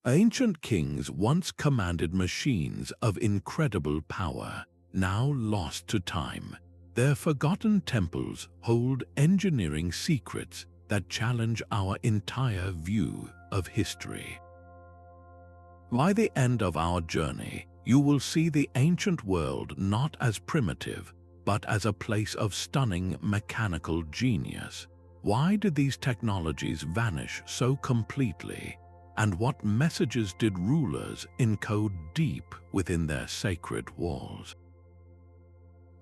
Ancient kings once commanded machines of incredible power, now lost to time. Their forgotten temples hold engineering secrets that challenge our entire view of history. By the end of our journey, you will see the ancient world not as primitive, but as a place of stunning mechanical genius. Why did these technologies vanish so completely? And what messages did rulers encode deep within their sacred walls?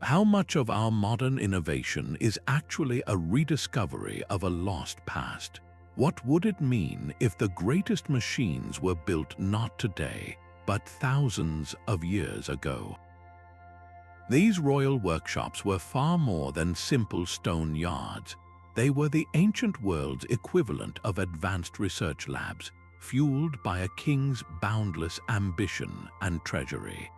How much of our modern innovation is actually a rediscovery of a lost past? What would it mean if the greatest machines were built not today, but thousands of years ago? These royal workshops were far more than simple stone yards. They were the ancient world's equivalent of advanced research labs, fueled by a king's boundless ambition and treasury.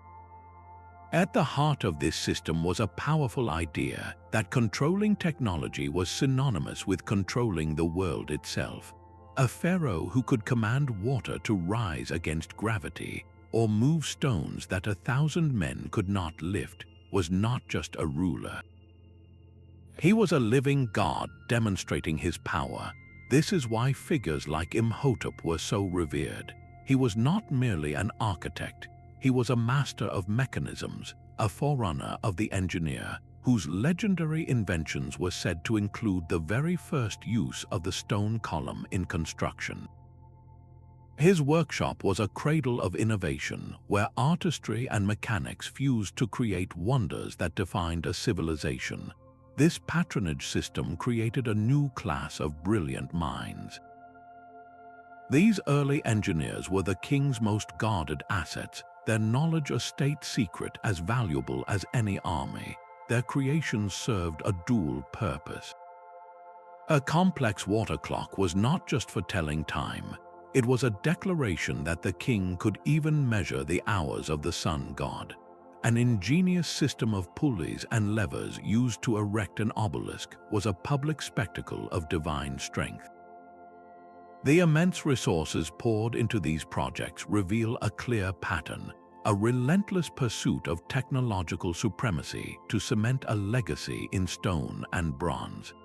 At the heart of this system was a powerful idea that controlling technology was synonymous with controlling the world itself. A pharaoh who could command water to rise against gravity or move stones that 1,000 men could not lift was not just a ruler. He was a living god demonstrating his power. This is why figures like Imhotep were so revered. He was not merely an architect. He was a master of mechanisms, a forerunner of the engineer, whose legendary inventions were said to include the very first use of the stone column in construction. His workshop was a cradle of innovation, where artistry and mechanics fused to create wonders that defined a civilization. This patronage system created a new class of brilliant minds. These early engineers were the king's most guarded assets, their knowledge a state secret as valuable as any army. Their creations served a dual purpose. A complex water clock was not just for telling time. It was a declaration that the king could even measure the hours of the sun god. An ingenious system of pulleys and levers used to erect an obelisk was a public spectacle of divine strength. The immense resources poured into these projects reveal a clear pattern, a relentless pursuit of technological supremacy to cement a legacy in stone and bronze.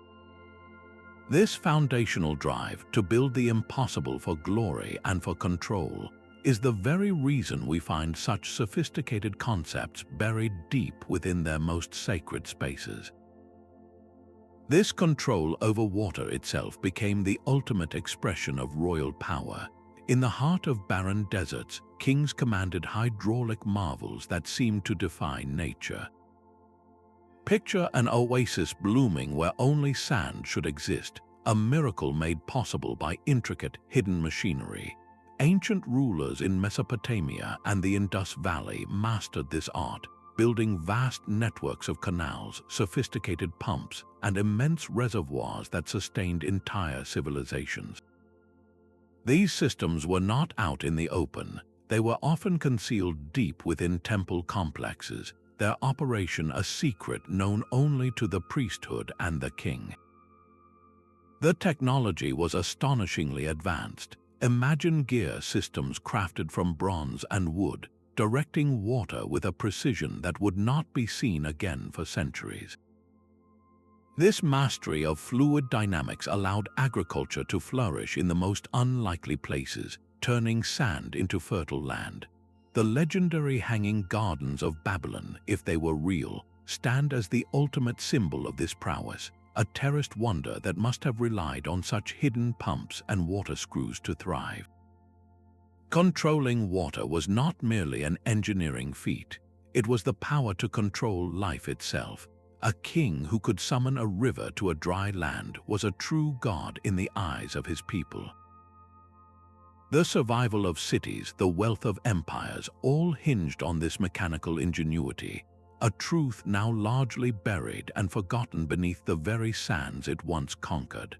This foundational drive to build the impossible for glory and for control is the very reason we find such sophisticated concepts buried deep within their most sacred spaces. This control over water itself became the ultimate expression of royal power. In the heart of barren deserts, kings commanded hydraulic marvels that seemed to defy nature. Picture an oasis blooming where only sand should exist, a miracle made possible by intricate, hidden machinery. Ancient rulers in Mesopotamia and the Indus Valley mastered this art, building vast networks of canals, sophisticated pumps, and immense reservoirs that sustained entire civilizations. These systems were not out in the open. They were often concealed deep within temple complexes, their operation a secret known only to the priesthood and the king. The technology was astonishingly advanced. Imagine gear systems crafted from bronze and wood, directing water with a precision that would not be seen again for centuries. This mastery of fluid dynamics allowed agriculture to flourish in the most unlikely places, turning sand into fertile land. The legendary hanging gardens of Babylon, if they were real, stand as the ultimate symbol of this prowess, a terraced wonder that must have relied on such hidden pumps and water screws to thrive. Controlling water was not merely an engineering feat. It was the power to control life itself. A king who could summon a river to a dry land was a true god in the eyes of his people. The survival of cities, the wealth of empires, all hinged on this mechanical ingenuity, a truth now largely buried and forgotten beneath the very sands it once conquered.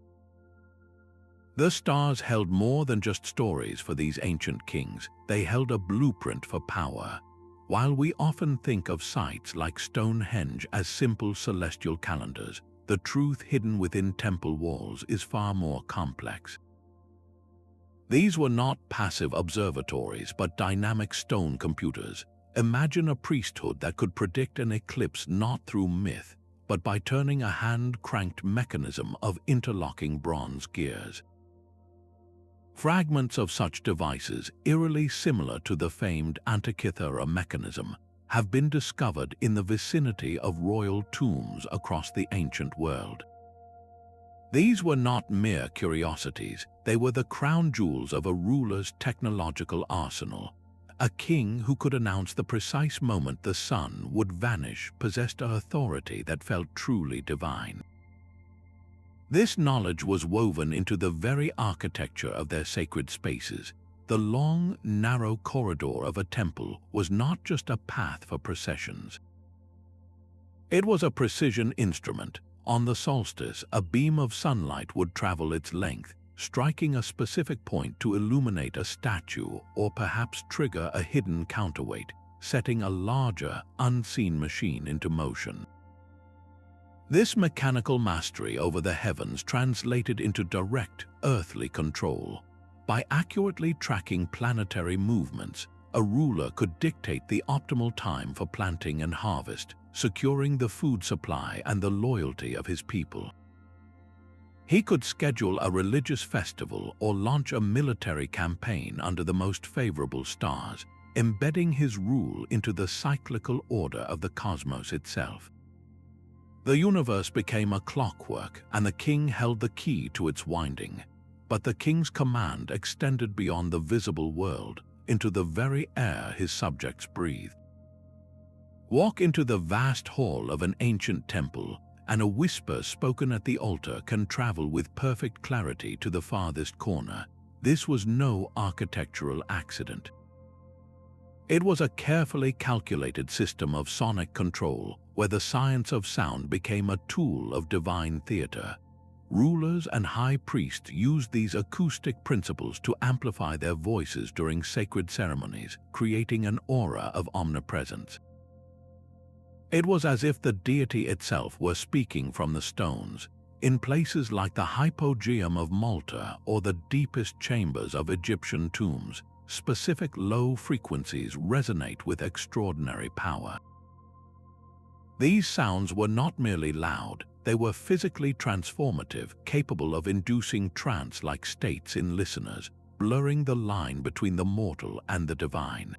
The stars held more than just stories for these ancient kings. They held a blueprint for power. While we often think of sites like Stonehenge as simple celestial calendars, the truth hidden within temple walls is far more complex. These were not passive observatories but dynamic stone computers. Imagine a priesthood that could predict an eclipse not through myth, but by turning a hand-cranked mechanism of interlocking bronze gears. Fragments of such devices, eerily similar to the famed Antikythera mechanism, have been discovered in the vicinity of royal tombs across the ancient world. These were not mere curiosities, they were the crown jewels of a ruler's technological arsenal. A king who could announce the precise moment the sun would vanish possessed an authority that felt truly divine. This knowledge was woven into the very architecture of their sacred spaces. The long, narrow corridor of a temple was not just a path for processions. It was a precision instrument. On the solstice, a beam of sunlight would travel its length, striking a specific point to illuminate a statue or perhaps trigger a hidden counterweight, setting a larger, unseen machine into motion. This mechanical mastery over the heavens translated into direct, earthly control. By accurately tracking planetary movements, a ruler could dictate the optimal time for planting and harvest, securing the food supply and the loyalty of his people. He could schedule a religious festival or launch a military campaign under the most favorable stars, embedding his rule into the cyclical order of the cosmos itself. The universe became a clockwork, and the king held the key to its winding. But the king's command extended beyond the visible world, into the very air his subjects breathed. Walk into the vast hall of an ancient temple, and a whisper spoken at the altar can travel with perfect clarity to the farthest corner. This was no architectural accident. It was a carefully calculated system of sonic control, where the science of sound became a tool of divine theater. Rulers and high priests used these acoustic principles to amplify their voices during sacred ceremonies, creating an aura of omnipresence. It was as if the deity itself were speaking from the stones. In places like the hypogeum of Malta or the deepest chambers of Egyptian tombs, specific low frequencies resonate with extraordinary power. These sounds were not merely loud, they were physically transformative, capable of inducing trance-like states in listeners, blurring the line between the mortal and the divine.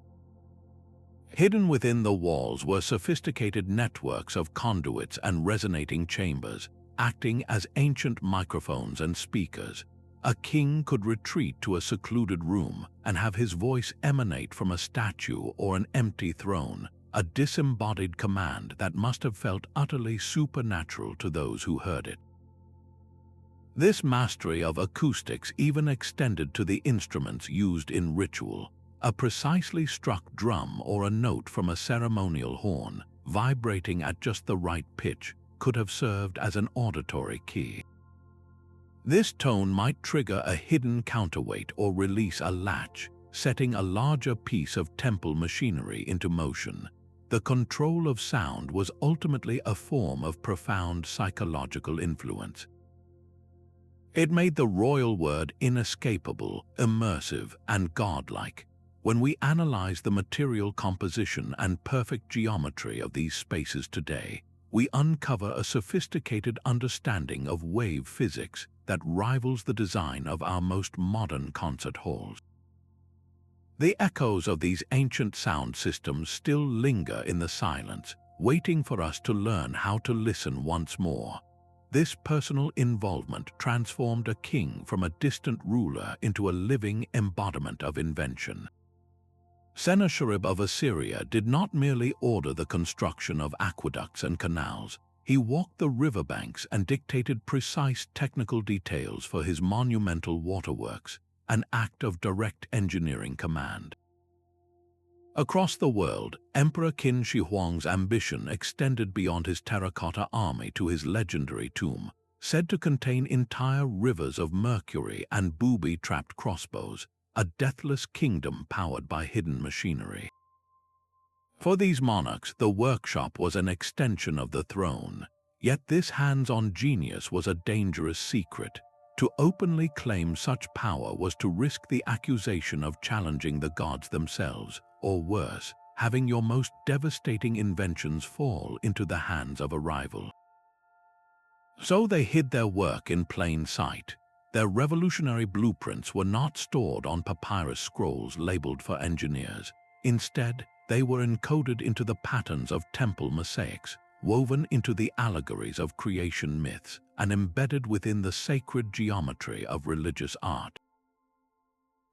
Hidden within the walls were sophisticated networks of conduits and resonating chambers, acting as ancient microphones and speakers. A king could retreat to a secluded room and have his voice emanate from a statue or an empty throne, a disembodied command that must have felt utterly supernatural to those who heard it. This mastery of acoustics even extended to the instruments used in ritual. A precisely struck drum or a note from a ceremonial horn, vibrating at just the right pitch, could have served as an auditory key. This tone might trigger a hidden counterweight or release a latch, setting a larger piece of temple machinery into motion. The control of sound was ultimately a form of profound psychological influence. It made the royal word inescapable, immersive, and godlike. When we analyze the material composition and perfect geometry of these spaces today, we uncover a sophisticated understanding of wave physics that rivals the design of our most modern concert halls. The echoes of these ancient sound systems still linger in the silence, waiting for us to learn how to listen once more. This personal involvement transformed a king from a distant ruler into a living embodiment of invention. Sennacherib of Assyria did not merely order the construction of aqueducts and canals. He walked the riverbanks and dictated precise technical details for his monumental waterworks, an act of direct engineering command. Across the world, Emperor Qin Shi Huang's ambition extended beyond his terracotta army to his legendary tomb, said to contain entire rivers of mercury and booby-trapped crossbows, a deathless kingdom powered by hidden machinery. For these monarchs, the workshop was an extension of the throne, yet this hands-on genius was a dangerous secret. To openly claim such power was to risk the accusation of challenging the gods themselves, or worse, having your most devastating inventions fall into the hands of a rival. So they hid their work in plain sight. Their revolutionary blueprints were not stored on papyrus scrolls labeled for engineers. Instead, they were encoded into the patterns of temple mosaics, woven into the allegories of creation myths, and embedded within the sacred geometry of religious art.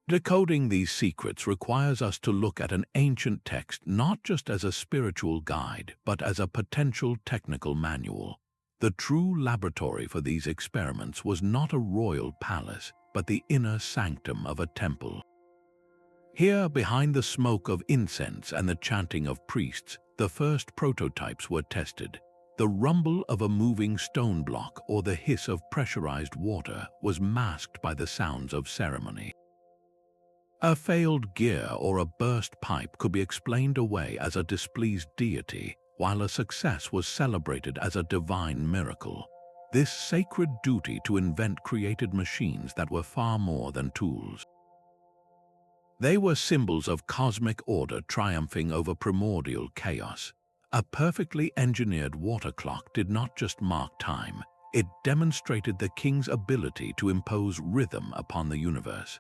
Decoding these secrets requires us to look at an ancient text not just as a spiritual guide, but as a potential technical manual. The true laboratory for these experiments was not a royal palace, but the inner sanctum of a temple. Here, behind the smoke of incense and the chanting of priests, the first prototypes were tested. The rumble of a moving stone block or the hiss of pressurized water was masked by the sounds of ceremony. A failed gear or a burst pipe could be explained away as a displeased deity, while a success was celebrated as a divine miracle. This sacred duty to invent created machines that were far more than tools. They were symbols of cosmic order triumphing over primordial chaos. A perfectly engineered water clock did not just mark time, it demonstrated the king's ability to impose rhythm upon the universe.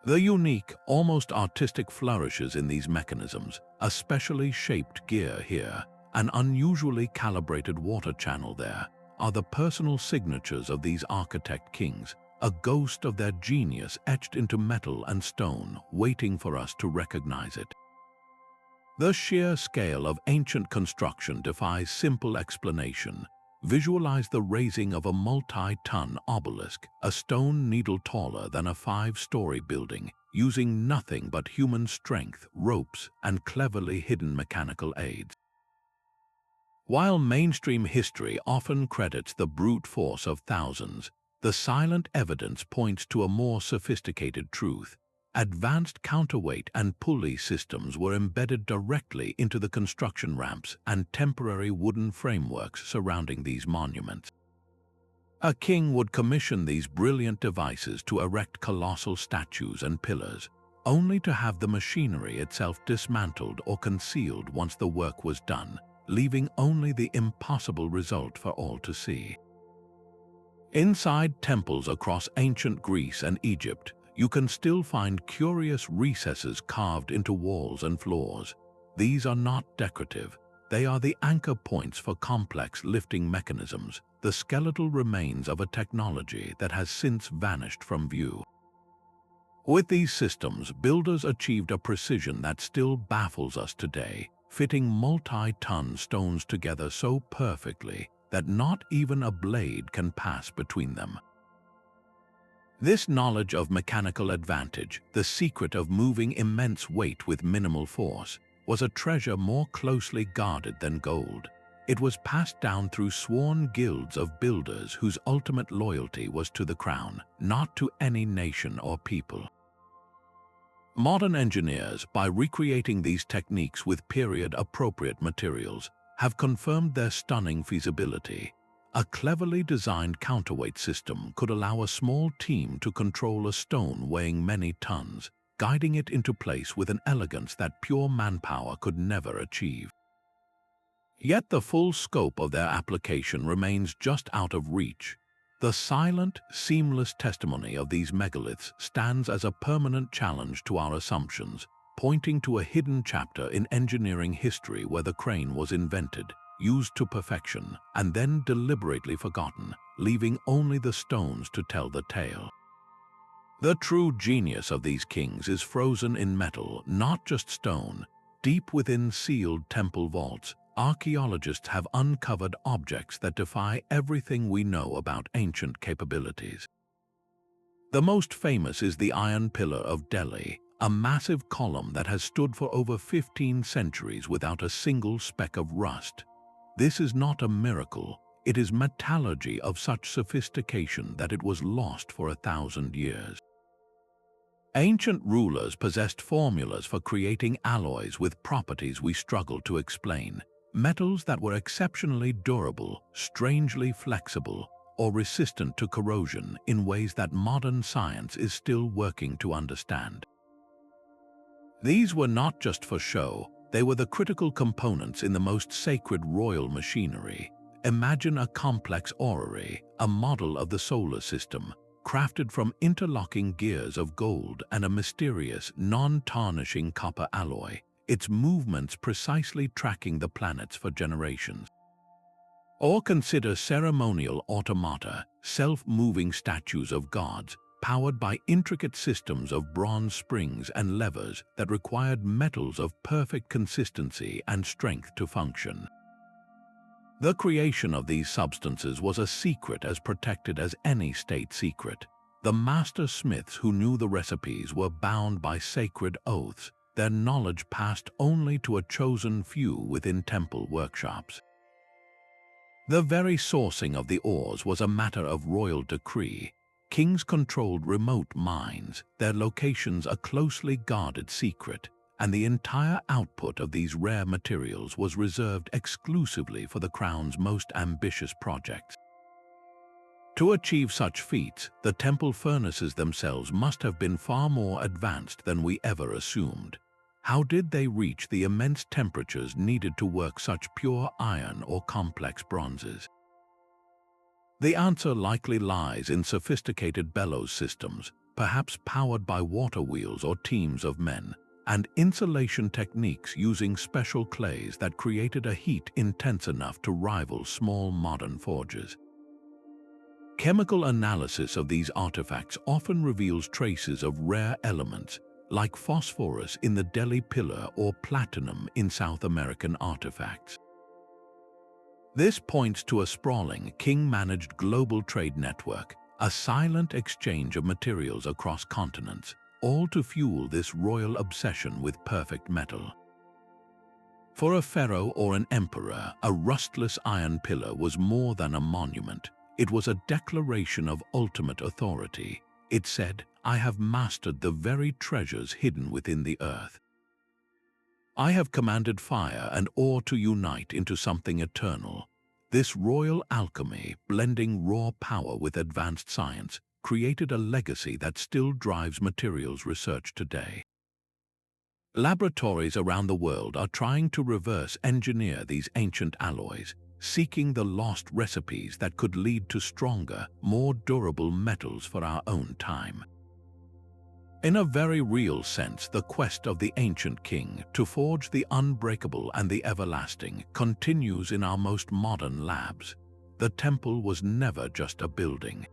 The unique, almost artistic flourishes in these mechanisms, a specially shaped gear here, an unusually calibrated water channel there, are the personal signatures of these architect kings, a ghost of their genius etched into metal and stone, waiting for us to recognize it. The sheer scale of ancient construction defies simple explanation. Visualize the raising of a multi-ton obelisk, a stone needle taller than a 5-story building, using nothing but human strength, ropes, and cleverly hidden mechanical aids. While mainstream history often credits the brute force of thousands, the silent evidence points to a more sophisticated truth. Advanced counterweight and pulley systems were embedded directly into the construction ramps and temporary wooden frameworks surrounding these monuments. A king would commission these brilliant devices to erect colossal statues and pillars, only to have the machinery itself dismantled or concealed once the work was done, leaving only the impossible result for all to see. Inside temples across ancient Greece and Egypt, you can still find curious recesses carved into walls and floors. These are not decorative. They are the anchor points for complex lifting mechanisms, the skeletal remains of a technology that has since vanished from view. With these systems, builders achieved a precision that still baffles us today, fitting multi-ton stones together so perfectly that not even a blade can pass between them. This knowledge of mechanical advantage, the secret of moving immense weight with minimal force, was a treasure more closely guarded than gold. It was passed down through sworn guilds of builders whose ultimate loyalty was to the crown, not to any nation or people. Modern engineers, by recreating these techniques with period-appropriate materials, have confirmed their stunning feasibility. A cleverly designed counterweight system could allow a small team to control a stone weighing many tons, guiding it into place with an elegance that pure manpower could never achieve. Yet the full scope of their application remains just out of reach. The silent, seamless testimony of these megaliths stands as a permanent challenge to our assumptions, pointing to a hidden chapter in engineering history where the crane was invented, used to perfection, and then deliberately forgotten, leaving only the stones to tell the tale. The true genius of these kings is frozen in metal, not just stone. Deep within sealed temple vaults, archaeologists have uncovered objects that defy everything we know about ancient capabilities. The most famous is the Iron Pillar of Delhi, a massive column that has stood for over 15 centuries without a single speck of rust. This is not a miracle, it is metallurgy of such sophistication that it was lost for 1,000 years. Ancient rulers possessed formulas for creating alloys with properties we struggle to explain, metals that were exceptionally durable, strangely flexible, or resistant to corrosion in ways that modern science is still working to understand. These were not just for show, they were the critical components in the most sacred royal machinery. Imagine a complex orrery, a model of the solar system, crafted from interlocking gears of gold and a mysterious, non-tarnishing copper alloy, its movements precisely tracking the planets for generations. Or consider ceremonial automata, self-moving statues of gods, powered by intricate systems of bronze springs and levers that required metals of perfect consistency and strength to function. The creation of these substances was a secret as protected as any state secret. The master smiths who knew the recipes were bound by sacred oaths, their knowledge passed only to a chosen few within temple workshops. The very sourcing of the ores was a matter of royal decree. Kings controlled remote mines, their locations a closely guarded secret, and the entire output of these rare materials was reserved exclusively for the crown's most ambitious projects. To achieve such feats, the temple furnaces themselves must have been far more advanced than we ever assumed. How did they reach the immense temperatures needed to work such pure iron or complex bronzes? The answer likely lies in sophisticated bellows systems, perhaps powered by water wheels or teams of men, and insulation techniques using special clays that created a heat intense enough to rival small modern forges. Chemical analysis of these artifacts often reveals traces of rare elements, like phosphorus in the Delhi pillar or platinum in South American artifacts. This points to a sprawling, king-managed global trade network, a silent exchange of materials across continents, all to fuel this royal obsession with perfect metal. For a pharaoh or an emperor, a rustless iron pillar was more than a monument. It was a declaration of ultimate authority. It said, "I have mastered the very treasures hidden within the earth. I have commanded fire and ore to unite into something eternal." This royal alchemy, blending raw power with advanced science, created a legacy that still drives materials research today. Laboratories around the world are trying to reverse engineer these ancient alloys, seeking the lost recipes that could lead to stronger, more durable metals for our own time. In a very real sense, the quest of the ancient king to forge the unbreakable and the everlasting continues in our most modern labs. The temple was never just a building.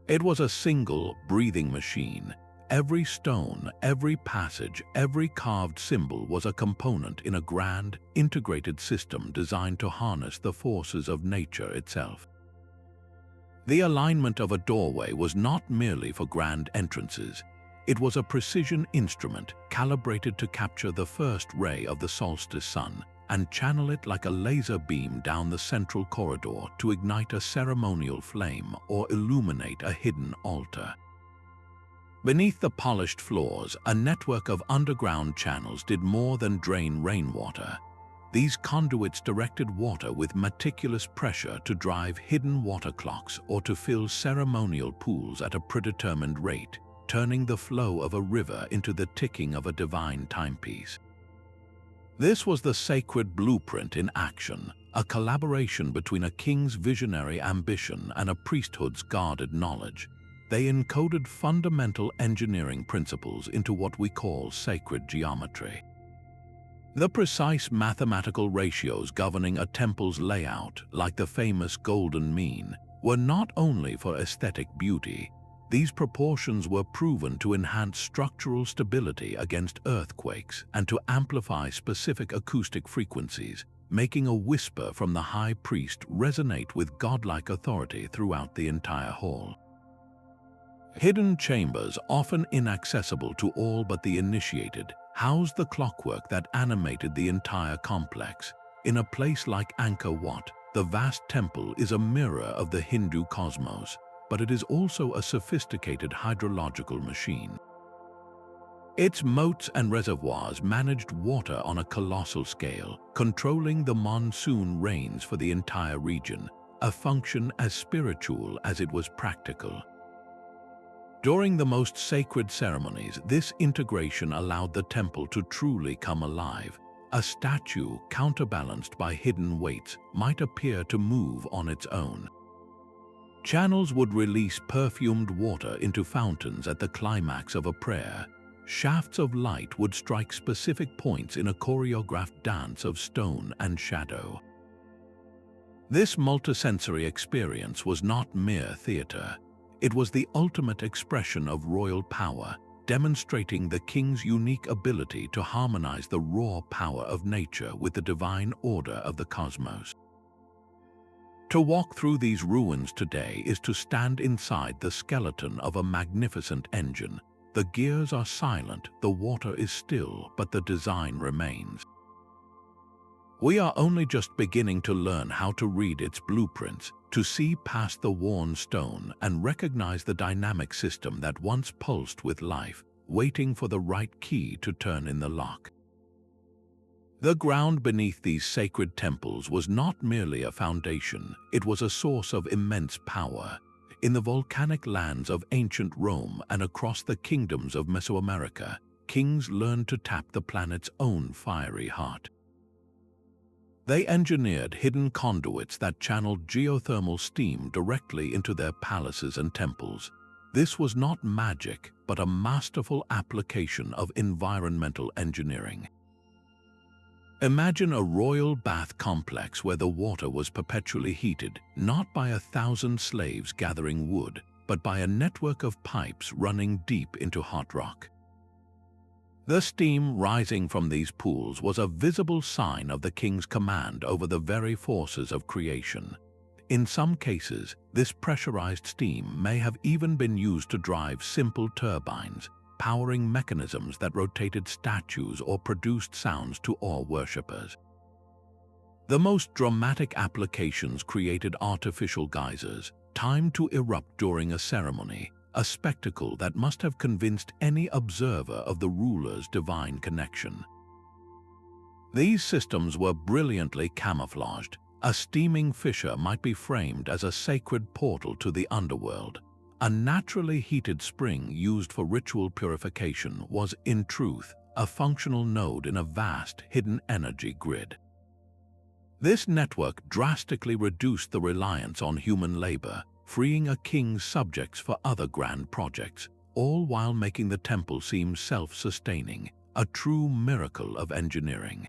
It was a single, breathing machine. Every stone, every passage, every carved symbol was a component in a grand, integrated system designed to harness the forces of nature itself. The alignment of a doorway was not merely for grand entrances. It was a precision instrument calibrated to capture the first ray of the solstice sun and channel it like a laser beam down the central corridor to ignite a ceremonial flame or illuminate a hidden altar. Beneath the polished floors, a network of underground channels did more than drain rainwater. These conduits directed water with meticulous pressure to drive hidden water clocks or to fill ceremonial pools at a predetermined rate, turning the flow of a river into the ticking of a divine timepiece. This was the sacred blueprint in action, a collaboration between a king's visionary ambition and a priesthood's guarded knowledge. They encoded fundamental engineering principles into what we call sacred geometry. The precise mathematical ratios governing a temple's layout, like the famous golden mean, were not only for aesthetic beauty. These proportions were proven to enhance structural stability against earthquakes and to amplify specific acoustic frequencies, making a whisper from the high priest resonate with godlike authority throughout the entire hall. Hidden chambers, often inaccessible to all but the initiated, housed the clockwork that animated the entire complex. In a place like Angkor Wat, the vast temple is a mirror of the Hindu cosmos, but it is also a sophisticated hydrological machine. Its moats and reservoirs managed water on a colossal scale, controlling the monsoon rains for the entire region, a function as spiritual as it was practical. During the most sacred ceremonies, this integration allowed the temple to truly come alive. A statue, counterbalanced by hidden weights, might appear to move on its own. Channels would release perfumed water into fountains at the climax of a prayer. Shafts of light would strike specific points in a choreographed dance of stone and shadow. This multisensory experience was not mere theater. It was the ultimate expression of royal power, demonstrating the king's unique ability to harmonize the raw power of nature with the divine order of the cosmos. To walk through these ruins today is to stand inside the skeleton of a magnificent engine. The gears are silent, the water is still, but the design remains. We are only just beginning to learn how to read its blueprints, to see past the worn stone and recognize the dynamic system that once pulsed with life, waiting for the right key to turn in the lock. The ground beneath these sacred temples was not merely a foundation, it was a source of immense power. In the volcanic lands of ancient Rome and across the kingdoms of Mesoamerica, kings learned to tap the planet's own fiery heart. They engineered hidden conduits that channeled geothermal steam directly into their palaces and temples. This was not magic, but a masterful application of environmental engineering. Imagine a royal bath complex where the water was perpetually heated, not by 1,000 slaves gathering wood, but by a network of pipes running deep into hot rock. The steam rising from these pools was a visible sign of the king's command over the very forces of creation. In some cases, this pressurized steam may have even been used to drive simple turbines, powering mechanisms that rotated statues or produced sounds to awe worshippers. The most dramatic applications created artificial geysers, timed to erupt during a ceremony, a spectacle that must have convinced any observer of the ruler's divine connection. These systems were brilliantly camouflaged. A steaming fissure might be framed as a sacred portal to the underworld. A naturally heated spring used for ritual purification was, in truth, a functional node in a vast hidden energy grid. This network drastically reduced the reliance on human labor, freeing a king's subjects for other grand projects, all while making the temple seem self-sustaining, a true miracle of engineering.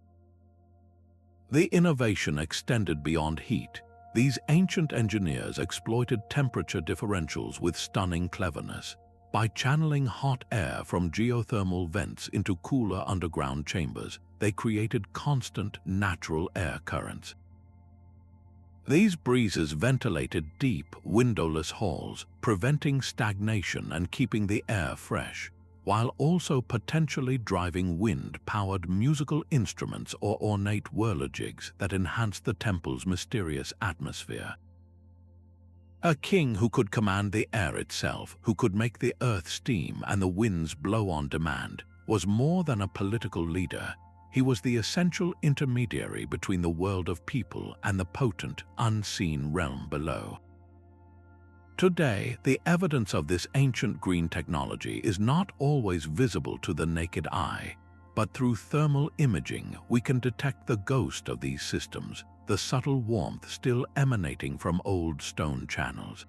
The innovation extended beyond heat. These ancient engineers exploited temperature differentials with stunning cleverness. By channeling hot air from geothermal vents into cooler underground chambers, they created constant natural air currents. These breezes ventilated deep, windowless halls, preventing stagnation and keeping the air fresh, while also potentially driving wind-powered musical instruments or ornate whirligigs that enhanced the temple's mysterious atmosphere. A king who could command the air itself, who could make the earth steam and the winds blow on demand, was more than a political leader. He was the essential intermediary between the world of people and the potent, unseen realm below. Today, the evidence of this ancient green technology is not always visible to the naked eye, but through thermal imaging we can detect the ghost of these systems, the subtle warmth still emanating from old stone channels.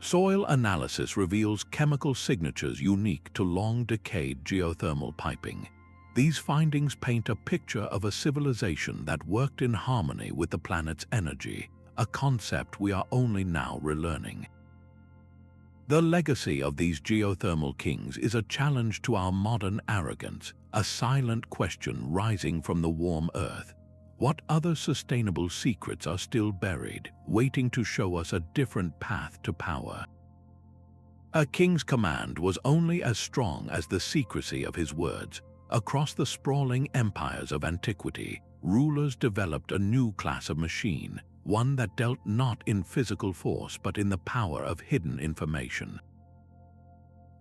Soil analysis reveals chemical signatures unique to long-decayed geothermal piping. These findings paint a picture of a civilization that worked in harmony with the planet's energy, a concept we are only now relearning. The legacy of these geothermal kings is a challenge to our modern arrogance, a silent question rising from the warm earth. What other sustainable secrets are still buried, waiting to show us a different path to power? A king's command was only as strong as the secrecy of his words. Across the sprawling empires of antiquity, rulers developed a new class of machine, one that dealt not in physical force but in the power of hidden information.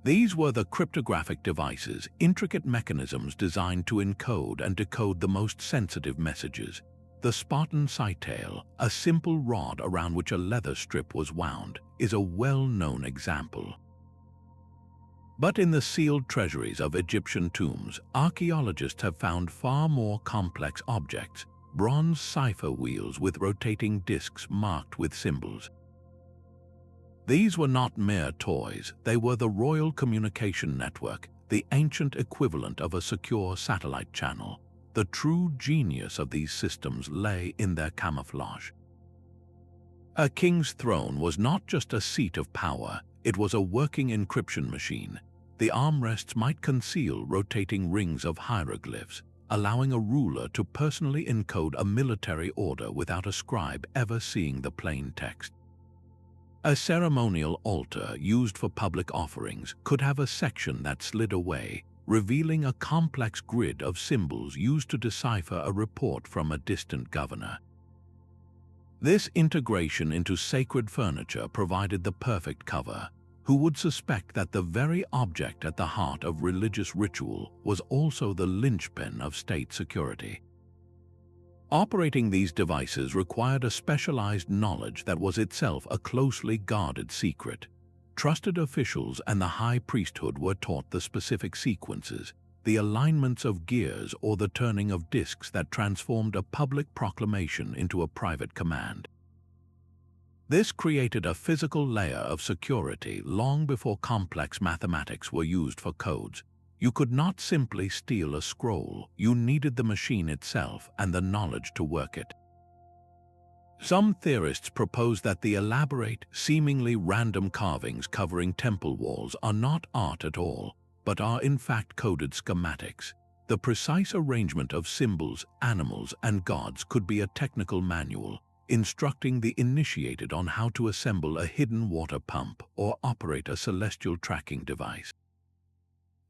These were the cryptographic devices, intricate mechanisms designed to encode and decode the most sensitive messages. The Spartan cytail, a simple rod around which a leather strip was wound, is a well-known example. But in the sealed treasuries of Egyptian tombs, archaeologists have found far more complex objects, bronze cipher wheels with rotating discs marked with symbols. These were not mere toys, they were the royal communication network, the ancient equivalent of a secure satellite channel. The true genius of these systems lay in their camouflage. A king's throne was not just a seat of power, it was a working encryption machine. The armrests might conceal rotating rings of hieroglyphs, allowing a ruler to personally encode a military order without a scribe ever seeing the plain text. A ceremonial altar used for public offerings could have a section that slid away, revealing a complex grid of symbols used to decipher a report from a distant governor. This integration into sacred furniture provided the perfect cover. Who would suspect that the very object at the heart of religious ritual was also the linchpin of state security? Operating these devices required a specialized knowledge that was itself a closely guarded secret. Trusted officials and the high priesthood were taught the specific sequences, the alignments of gears or the turning of discs that transformed a public proclamation into a private command. This created a physical layer of security long before complex mathematics were used for codes. You could not simply steal a scroll, you needed the machine itself and the knowledge to work it. Some theorists propose that the elaborate, seemingly random carvings covering temple walls are not art at all, but are in fact coded schematics. The precise arrangement of symbols, animals, and gods could be a technical manual, instructing the initiated on how to assemble a hidden water pump or operate a celestial tracking device.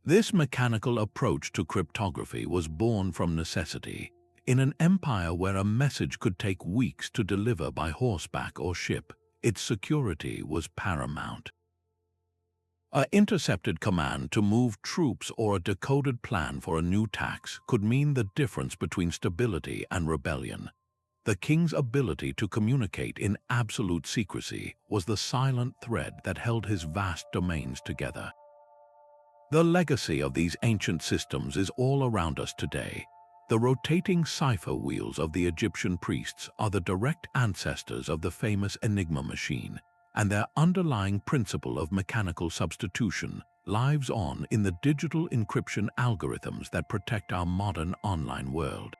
This mechanical approach to cryptography was born from necessity. In an empire where a message could take weeks to deliver by horseback or ship, its security was paramount. An intercepted command to move troops or a decoded plan for a new tax could mean the difference between stability and rebellion. The king's ability to communicate in absolute secrecy was the silent thread that held his vast domains together. The legacy of these ancient systems is all around us today. The rotating cipher wheels of the Egyptian priests are the direct ancestors of the famous Enigma machine, and their underlying principle of mechanical substitution lives on in the digital encryption algorithms that protect our modern online world.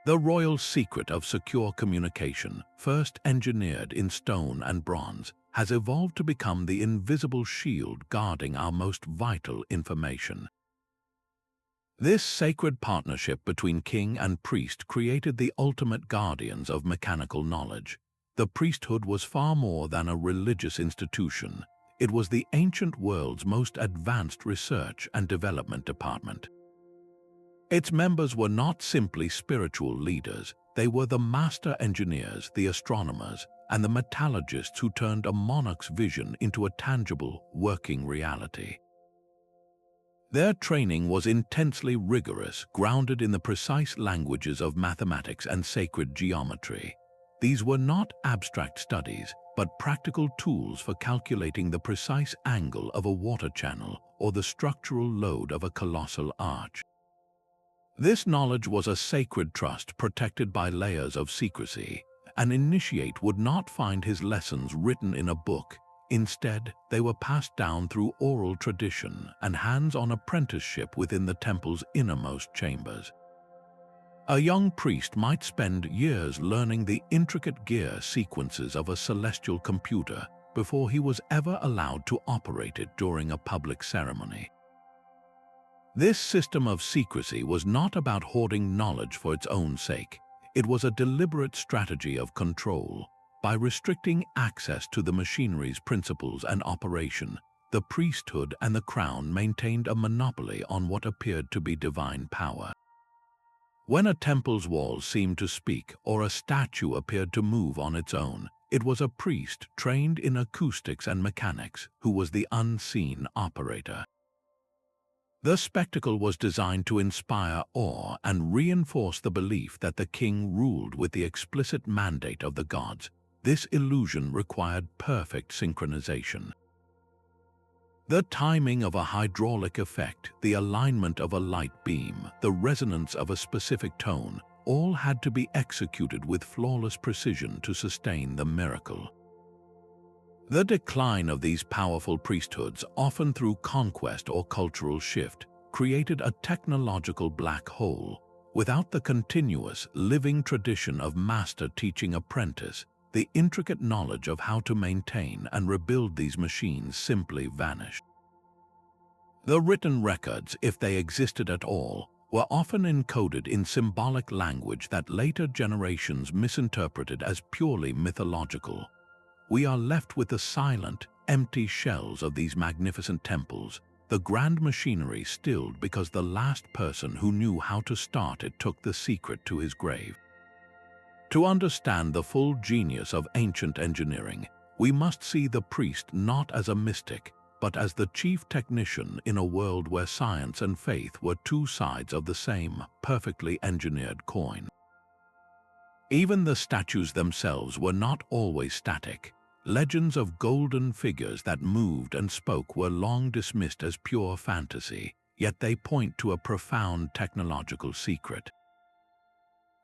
The royal secret of secure communication, first engineered in stone and bronze, has evolved to become the invisible shield guarding our most vital information. This sacred partnership between king and priest created the ultimate guardians of mechanical knowledge. The priesthood was far more than a religious institution. It was the ancient world's most advanced research and development department. Its members were not simply spiritual leaders, they were the master engineers, the astronomers, and the metallurgists who turned a monarch's vision into a tangible, working reality. Their training was intensely rigorous, grounded in the precise languages of mathematics and sacred geometry. These were not abstract studies, but practical tools for calculating the precise angle of a water channel or the structural load of a colossal arch. This knowledge was a sacred trust protected by layers of secrecy. An initiate would not find his lessons written in a book. Instead, they were passed down through oral tradition and hands-on apprenticeship within the temple's innermost chambers. A young priest might spend years learning the intricate gear sequences of a celestial computer before he was ever allowed to operate it during a public ceremony. This system of secrecy was not about hoarding knowledge for its own sake. It was a deliberate strategy of control. By restricting access to the machinery's principles and operation, the priesthood and the crown maintained a monopoly on what appeared to be divine power. When a temple's walls seemed to speak or a statue appeared to move on its own, it was a priest trained in acoustics and mechanics who was the unseen operator. The spectacle was designed to inspire awe and reinforce the belief that the king ruled with the explicit mandate of the gods. This illusion required perfect synchronization. The timing of a hydraulic effect, the alignment of a light beam, the resonance of a specific tone, all had to be executed with flawless precision to sustain the miracle. The decline of these powerful priesthoods, often through conquest or cultural shift, created a technological black hole. Without the continuous, living tradition of master teaching apprentice, the intricate knowledge of how to maintain and rebuild these machines simply vanished. The written records, if they existed at all, were often encoded in symbolic language that later generations misinterpreted as purely mythological. We are left with the silent, empty shells of these magnificent temples, the grand machinery stilled because the last person who knew how to start it took the secret to his grave. To understand the full genius of ancient engineering, we must see the priest not as a mystic, but as the chief technician in a world where science and faith were two sides of the same, perfectly engineered coin. Even the statues themselves were not always static. Legends of golden figures that moved and spoke were long dismissed as pure fantasy, yet they point to a profound technological secret.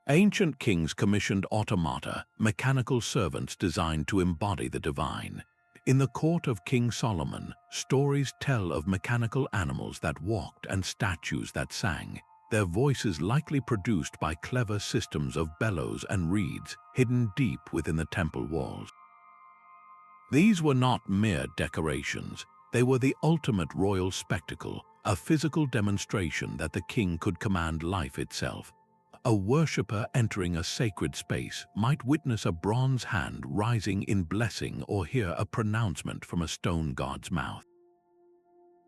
Ancient kings commissioned automata, mechanical servants designed to embody the divine. In the court of King Solomon, stories tell of mechanical animals that walked and statues that sang, their voices likely produced by clever systems of bellows and reeds hidden deep within the temple walls. These were not mere decorations, they were the ultimate royal spectacle, a physical demonstration that the king could command life itself. A worshipper entering a sacred space might witness a bronze hand rising in blessing or hear a pronouncement from a stone god's mouth.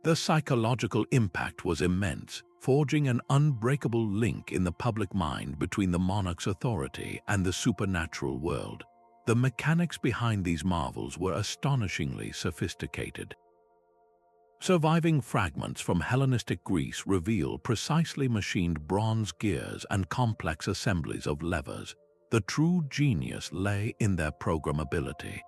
The psychological impact was immense, forging an unbreakable link in the public mind between the monarch's authority and the supernatural world. The mechanics behind these marvels were astonishingly sophisticated. Surviving fragments from Hellenistic Greece reveal precisely machined bronze gears and complex assemblies of levers. The true genius lay in their programmability.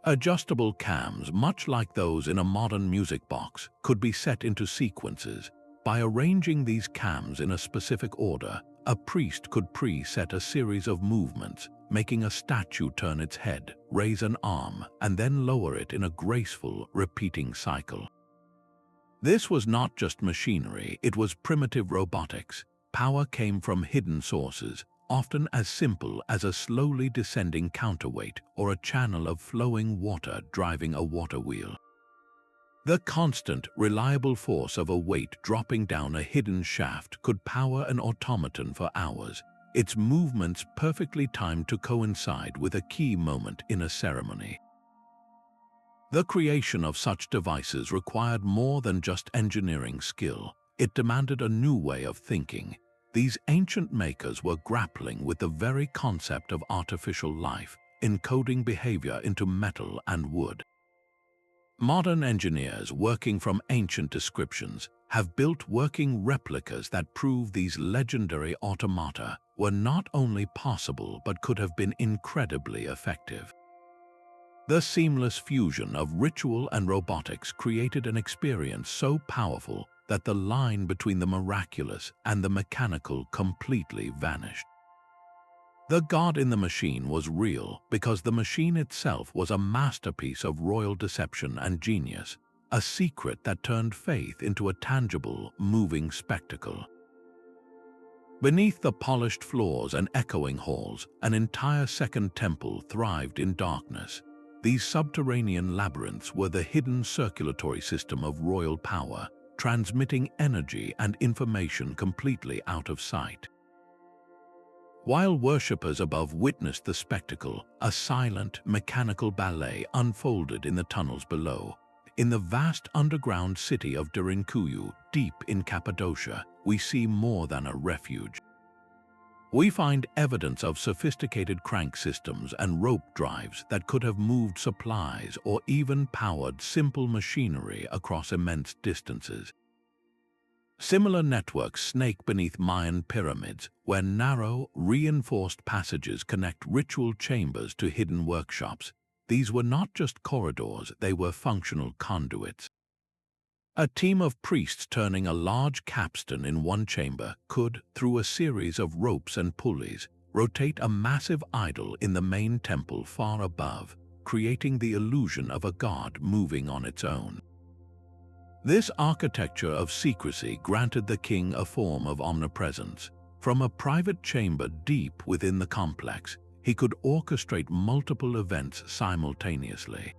Adjustable cams, much like those in a modern music box, could be set into sequences. By arranging these cams in a specific order, a priest could pre-set a series of movements, making a statue turn its head, raise an arm, and then lower it in a graceful, repeating cycle. This was not just machinery, it was primitive robotics. Power came from hidden sources, often as simple as a slowly descending counterweight or a channel of flowing water driving a water wheel. The constant, reliable force of a weight dropping down a hidden shaft could power an automaton for hours, its movements perfectly timed to coincide with a key moment in a ceremony. The creation of such devices required more than just engineering skill. It demanded a new way of thinking. These ancient makers were grappling with the very concept of artificial life, encoding behavior into metal and wood. Modern engineers working from ancient descriptions have built working replicas that prove these legendary automata were not only possible but could have been incredibly effective. The seamless fusion of ritual and robotics created an experience so powerful that the line between the miraculous and the mechanical completely vanished. The God in the machine was real because the machine itself was a masterpiece of royal deception and genius, a secret that turned faith into a tangible, moving spectacle. Beneath the polished floors and echoing halls, an entire second temple thrived in darkness. These subterranean labyrinths were the hidden circulatory system of royal power, transmitting energy and information completely out of sight. While worshippers above witnessed the spectacle, a silent, mechanical ballet unfolded in the tunnels below. In the vast underground city of Derinkuyu, deep in Cappadocia, we see more than a refuge. We find evidence of sophisticated crank systems and rope drives that could have moved supplies or even powered simple machinery across immense distances. Similar networks snake beneath Mayan pyramids, where narrow, reinforced passages connect ritual chambers to hidden workshops. These were not just corridors, they were functional conduits. A team of priests turning a large capstan in one chamber could, through a series of ropes and pulleys, rotate a massive idol in the main temple far above, creating the illusion of a god moving on its own. This architecture of secrecy granted the king a form of omnipresence. From a private chamber deep within the complex, he could orchestrate multiple events simultaneously.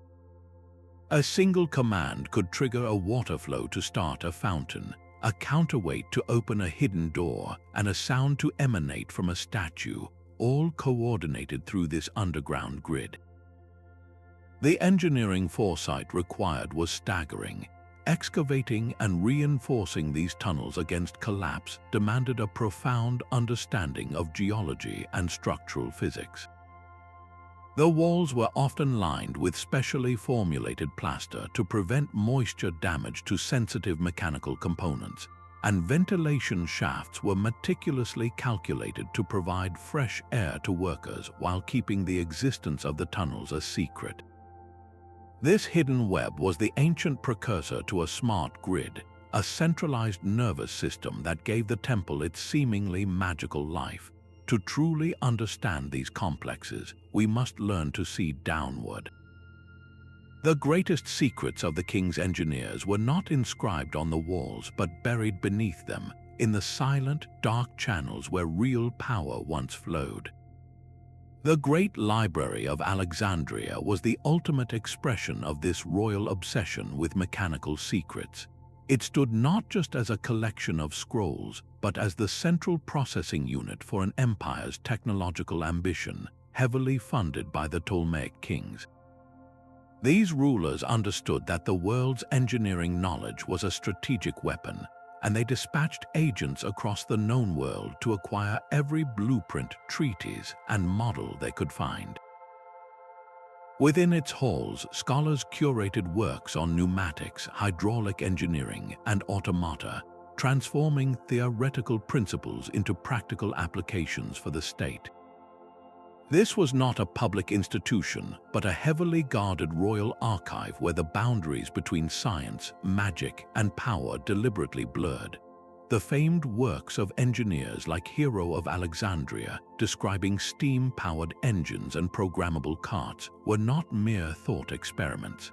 A single command could trigger a water flow to start a fountain, a counterweight to open a hidden door, and a sound to emanate from a statue, all coordinated through this underground grid. The engineering foresight required was staggering. Excavating and reinforcing these tunnels against collapse demanded a profound understanding of geology and structural physics. The walls were often lined with specially formulated plaster to prevent moisture damage to sensitive mechanical components, and ventilation shafts were meticulously calculated to provide fresh air to workers while keeping the existence of the tunnels a secret. This hidden web was the ancient precursor to a smart grid, a centralized nervous system that gave the temple its seemingly magical life. To truly understand these complexes, we must learn to see downward. The greatest secrets of the king's engineers were not inscribed on the walls but buried beneath them, in the silent, dark channels where real power once flowed. The Great Library of Alexandria was the ultimate expression of this royal obsession with mechanical secrets. It stood not just as a collection of scrolls, but as the central processing unit for an empire's technological ambition, heavily funded by the Ptolemaic kings. These rulers understood that the world's engineering knowledge was a strategic weapon, and they dispatched agents across the known world to acquire every blueprint, treatise, and model they could find. Within its halls, scholars curated works on pneumatics, hydraulic engineering, and automata, transforming theoretical principles into practical applications for the state. This was not a public institution, but a heavily guarded royal archive where the boundaries between science, magic, and power deliberately blurred. The famed works of engineers like Hero of Alexandria, describing steam-powered engines and programmable carts, were not mere thought experiments.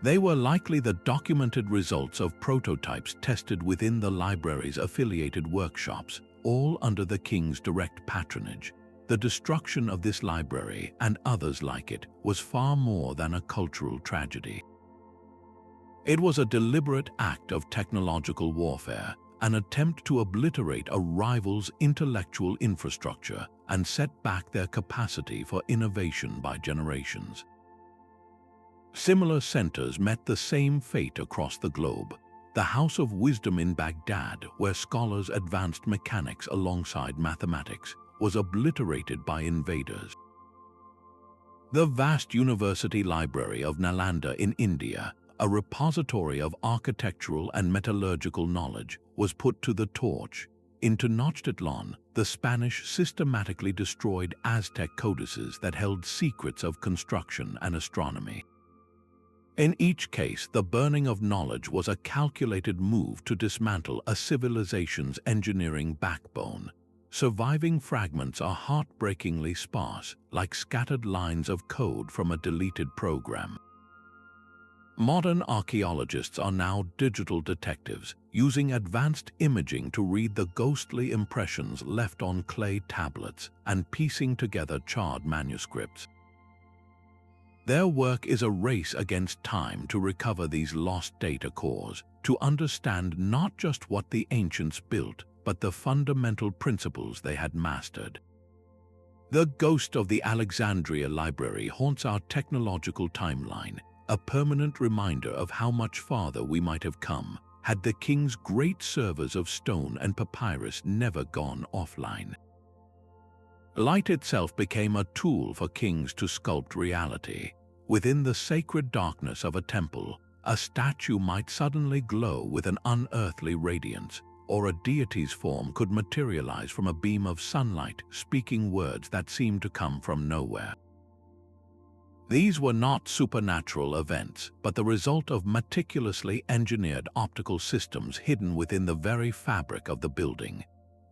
They were likely the documented results of prototypes tested within the library's affiliated workshops, all under the king's direct patronage. The destruction of this library and others like it was far more than a cultural tragedy. It was a deliberate act of technological warfare, an attempt to obliterate a rival's intellectual infrastructure and set back their capacity for innovation by generations. Similar centers met the same fate across the globe. The House of Wisdom in Baghdad, where scholars advanced mechanics alongside mathematics, was obliterated by invaders. The vast university library of Nalanda in India, a repository of architectural and metallurgical knowledge, was put to the torch. In Tenochtitlan, the Spanish systematically destroyed Aztec codices that held secrets of construction and astronomy. In each case, the burning of knowledge was a calculated move to dismantle a civilization's engineering backbone. Surviving fragments are heartbreakingly sparse, like scattered lines of code from a deleted program. Modern archaeologists are now digital detectives, using advanced imaging to read the ghostly impressions left on clay tablets and piecing together charred manuscripts. Their work is a race against time to recover these lost data cores, to understand not just what the ancients built, but the fundamental principles they had mastered. The ghost of the Alexandria Library haunts our technological timeline, a permanent reminder of how much farther we might have come had the king's great servers of stone and papyrus never gone offline. Light itself became a tool for kings to sculpt reality. Within the sacred darkness of a temple, A statue might suddenly glow with an unearthly radiance, or a deity's form could materialize from a beam of sunlight, speaking words that seemed to come from nowhere. These were not supernatural events, but the result of meticulously engineered optical systems hidden within the very fabric of the building.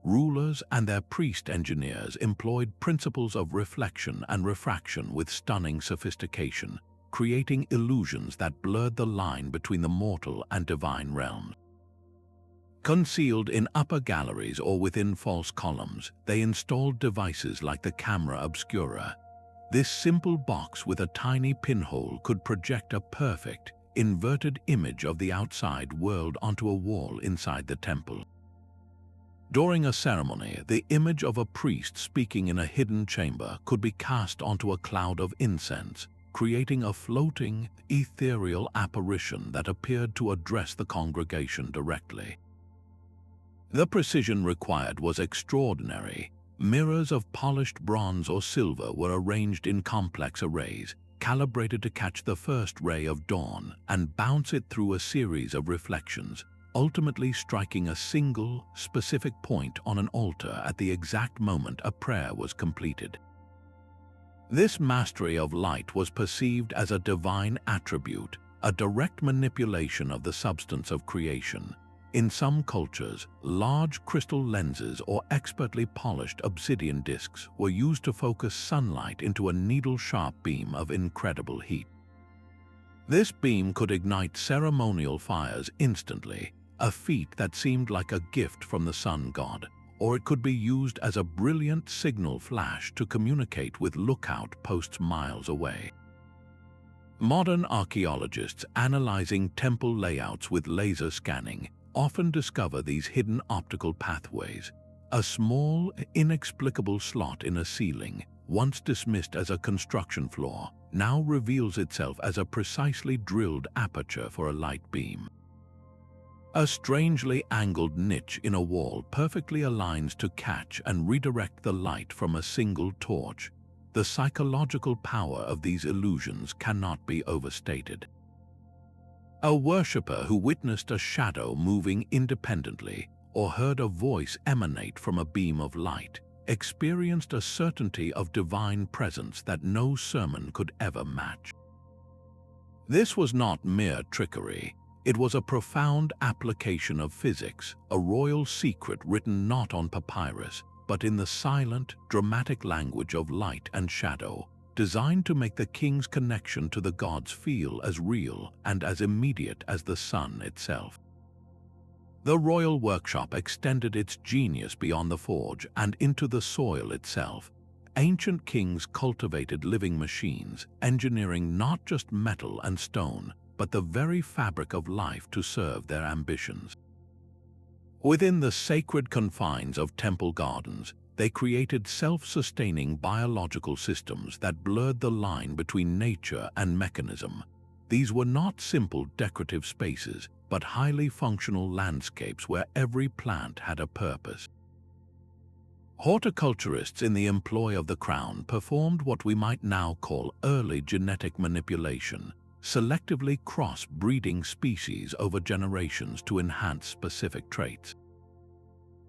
Rulers and their priest engineers employed principles of reflection and refraction with stunning sophistication, creating illusions that blurred the line between the mortal and divine realms. Concealed in upper galleries or within false columns, they installed devices like the camera obscura. This simple box with a tiny pinhole could project a perfect, inverted image of the outside world onto a wall inside the temple. During a ceremony, the image of a priest speaking in a hidden chamber could be cast onto a cloud of incense, creating a floating, ethereal apparition that appeared to address the congregation directly. The precision required was extraordinary. Mirrors of polished bronze or silver were arranged in complex arrays, calibrated to catch the first ray of dawn and bounce it through a series of reflections, ultimately striking a single, specific point on an altar at the exact moment a prayer was completed. This mastery of light was perceived as a divine attribute, a direct manipulation of the substance of creation. In some cultures, large crystal lenses or expertly polished obsidian discs were used to focus sunlight into a needle-sharp beam of incredible heat. This beam could ignite ceremonial fires instantly, a feat that seemed like a gift from the sun god, or it could be used as a brilliant signal flash to communicate with lookout posts miles away. Modern archaeologists analyzing temple layouts with laser scanning often discover these hidden optical pathways. A small, inexplicable slot in a ceiling, once dismissed as a construction flaw, now reveals itself as a precisely drilled aperture for a light beam. A strangely angled niche in a wall perfectly aligns to catch and redirect the light from a single torch. The psychological power of these illusions cannot be overstated. A worshipper who witnessed a shadow moving independently or heard a voice emanate from a beam of light experienced a certainty of divine presence that no sermon could ever match. This was not mere trickery. It was a profound application of physics, a royal secret written not on papyrus, but in the silent, dramatic language of light and shadow, designed to make the king's connection to the gods feel as real and as immediate as the sun itself. The royal workshop extended its genius beyond the forge and into the soil itself. Ancient kings cultivated living machines, engineering not just metal and stone, but the very fabric of life to serve their ambitions. Within the sacred confines of temple gardens, they created self-sustaining biological systems that blurred the line between nature and mechanism. These were not simple decorative spaces, but highly functional landscapes where every plant had a purpose. Horticulturists in the employ of the crown performed what we might now call early genetic manipulation, selectively cross-breeding species over generations to enhance specific traits.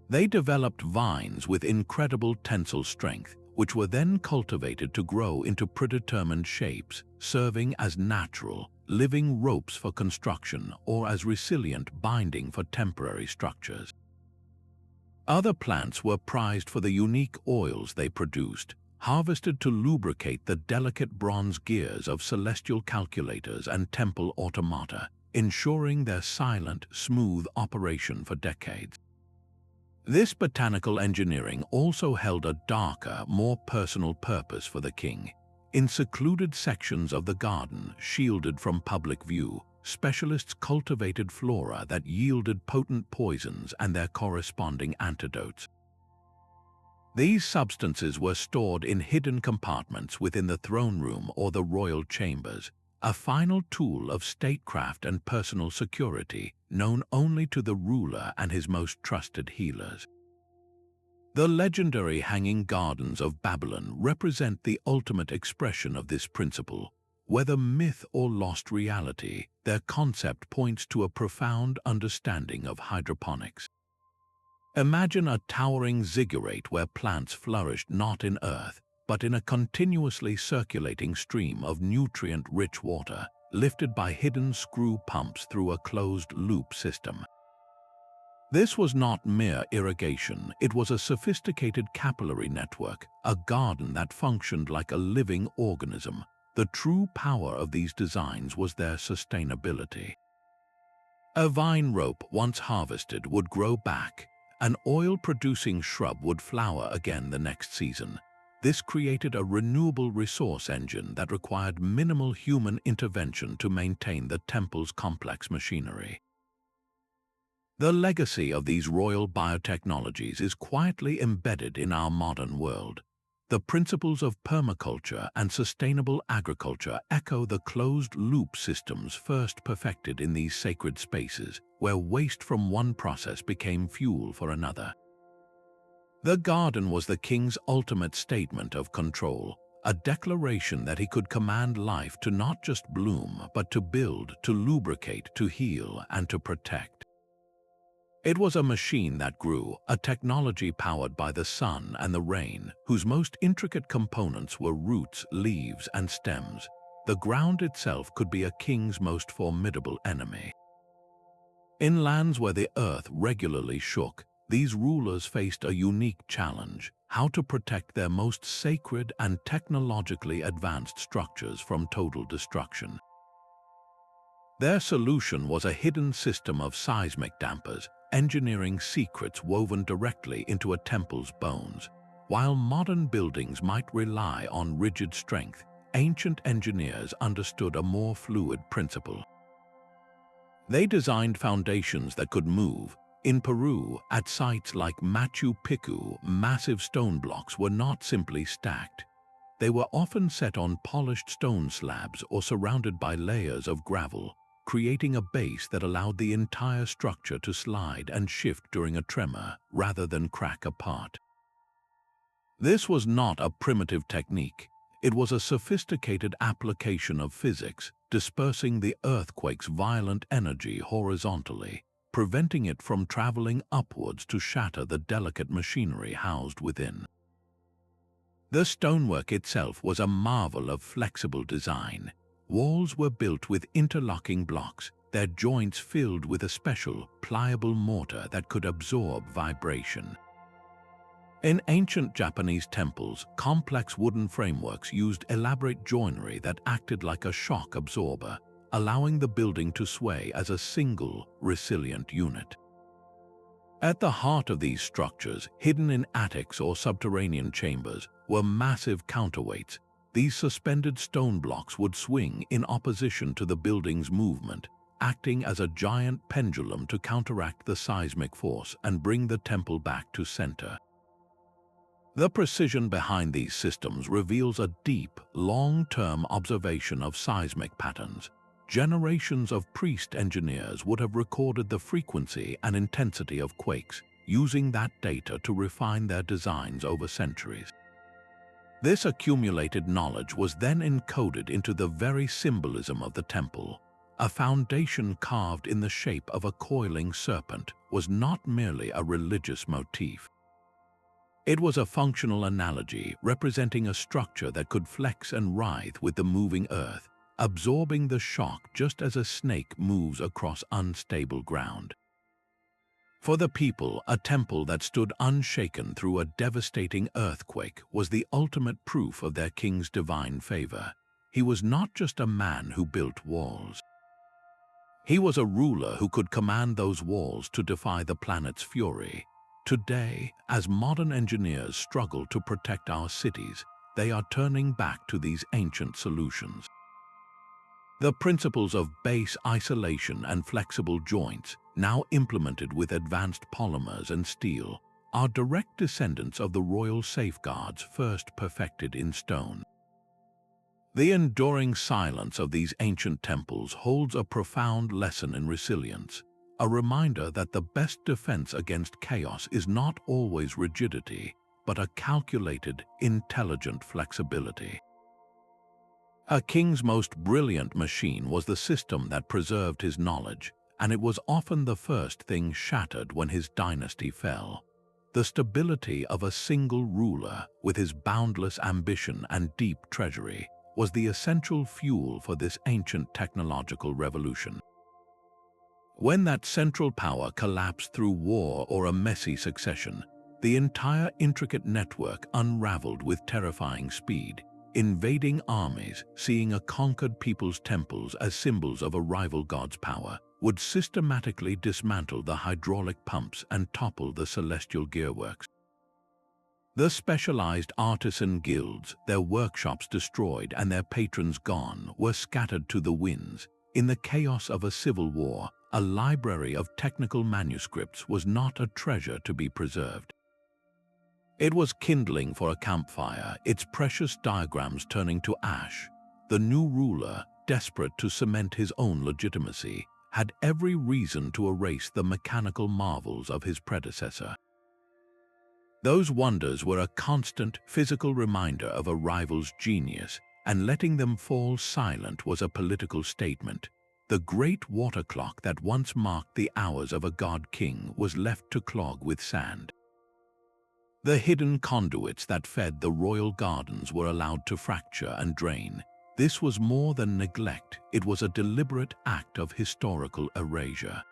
They developed vines with incredible tensile strength, which were then cultivated to grow into predetermined shapes, serving as natural, living ropes for construction or as resilient binding for temporary structures. Other plants were prized for the unique oils they produced, harvested to lubricate the delicate bronze gears of celestial calculators and temple automata, ensuring their silent, smooth operation for decades. This botanical engineering also held a darker, more personal purpose for the king. In secluded sections of the garden, shielded from public view, specialists cultivated flora that yielded potent poisons and their corresponding antidotes. These substances were stored in hidden compartments within the throne room or the royal chambers, a final tool of statecraft and personal security known only to the ruler and his most trusted healers. The legendary Hanging Gardens of Babylon represent the ultimate expression of this principle. Whether myth or lost reality, their concept points to a profound understanding of hydroponics. Imagine a towering ziggurat where plants flourished not in earth, but in a continuously circulating stream of nutrient-rich water, lifted by hidden screw pumps through a closed-loop system. This was not mere irrigation, it was a sophisticated capillary network, a garden that functioned like a living organism. The true power of these designs was their sustainability. A vine rope once harvested would grow back. An oil-producing shrub would flower again the next season. This created a renewable resource engine that required minimal human intervention to maintain the temple's complex machinery. The legacy of these royal biotechnologies is quietly embedded in our modern world. The principles of permaculture and sustainable agriculture echo the closed-loop systems first perfected in these sacred spaces, where waste from one process became fuel for another. The garden was the king's ultimate statement of control, a declaration that he could command life to not just bloom, but to build, to lubricate, to heal, and to protect. It was a machine that grew, a technology powered by the sun and the rain, whose most intricate components were roots, leaves, and stems. The ground itself could be a king's most formidable enemy. In lands where the earth regularly shook, these rulers faced a unique challenge: how to protect their most sacred and technologically advanced structures from total destruction. Their solution was a hidden system of seismic dampers, engineering secrets woven directly into a temple's bones. While modern buildings might rely on rigid strength, ancient engineers understood a more fluid principle. They designed foundations that could move. In Peru, at sites like Machu Picchu, massive stone blocks were not simply stacked. They were often set on polished stone slabs or surrounded by layers of gravel, creating a base that allowed the entire structure to slide and shift during a tremor rather than crack apart. This was not a primitive technique. It was a sophisticated application of physics, dispersing the earthquake's violent energy horizontally, preventing it from traveling upwards to shatter the delicate machinery housed within. The stonework itself was a marvel of flexible design. Walls were built with interlocking blocks, their joints filled with a special, pliable mortar that could absorb vibration. In ancient Japanese temples, complex wooden frameworks used elaborate joinery that acted like a shock absorber, allowing the building to sway as a single, resilient unit. At the heart of these structures, hidden in attics or subterranean chambers, were massive counterweights. These suspended stone blocks would swing in opposition to the building's movement, acting as a giant pendulum to counteract the seismic force and bring the temple back to center. The precision behind these systems reveals a deep, long-term observation of seismic patterns. Generations of priest engineers would have recorded the frequency and intensity of quakes, using that data to refine their designs over centuries. This accumulated knowledge was then encoded into the very symbolism of the temple. A foundation carved in the shape of a coiling serpent was not merely a religious motif. It was a functional analogy representing a structure that could flex and writhe with the moving earth, absorbing the shock just as a snake moves across unstable ground. For the people, a temple that stood unshaken through a devastating earthquake was the ultimate proof of their king's divine favor. He was not just a man who built walls. He was a ruler who could command those walls to defy the planet's fury. Today, as modern engineers struggle to protect our cities, they are turning back to these ancient solutions. The principles of base isolation and flexible joints, now implemented with advanced polymers and steel, are direct descendants of the royal safeguards first perfected in stone. The enduring silence of these ancient temples holds a profound lesson in resilience, a reminder that the best defense against chaos is not always rigidity, but a calculated, intelligent flexibility. A king's most brilliant machine was the system that preserved his knowledge, and it was often the first thing shattered when his dynasty fell. The stability of a single ruler, with his boundless ambition and deep treasury, was the essential fuel for this ancient technological revolution. When that central power collapsed through war or a messy succession, the entire intricate network unraveled with terrifying speed. Invading armies, seeing a conquered people's temples as symbols of a rival god's power, would systematically dismantle the hydraulic pumps and topple the celestial gearworks. The specialized artisan guilds, their workshops destroyed and their patrons gone, were scattered to the winds. In the chaos of a civil war, a library of technical manuscripts was not a treasure to be preserved. It was kindling for a campfire, its precious diagrams turning to ash. The new ruler, desperate to cement his own legitimacy, had every reason to erase the mechanical marvels of his predecessor. Those wonders were a constant physical reminder of a rival's genius, and letting them fall silent was a political statement. The great water clock that once marked the hours of a god-king was left to clog with sand. The hidden conduits that fed the royal gardens were allowed to fracture and drain. This was more than neglect, it was a deliberate act of historical erasure.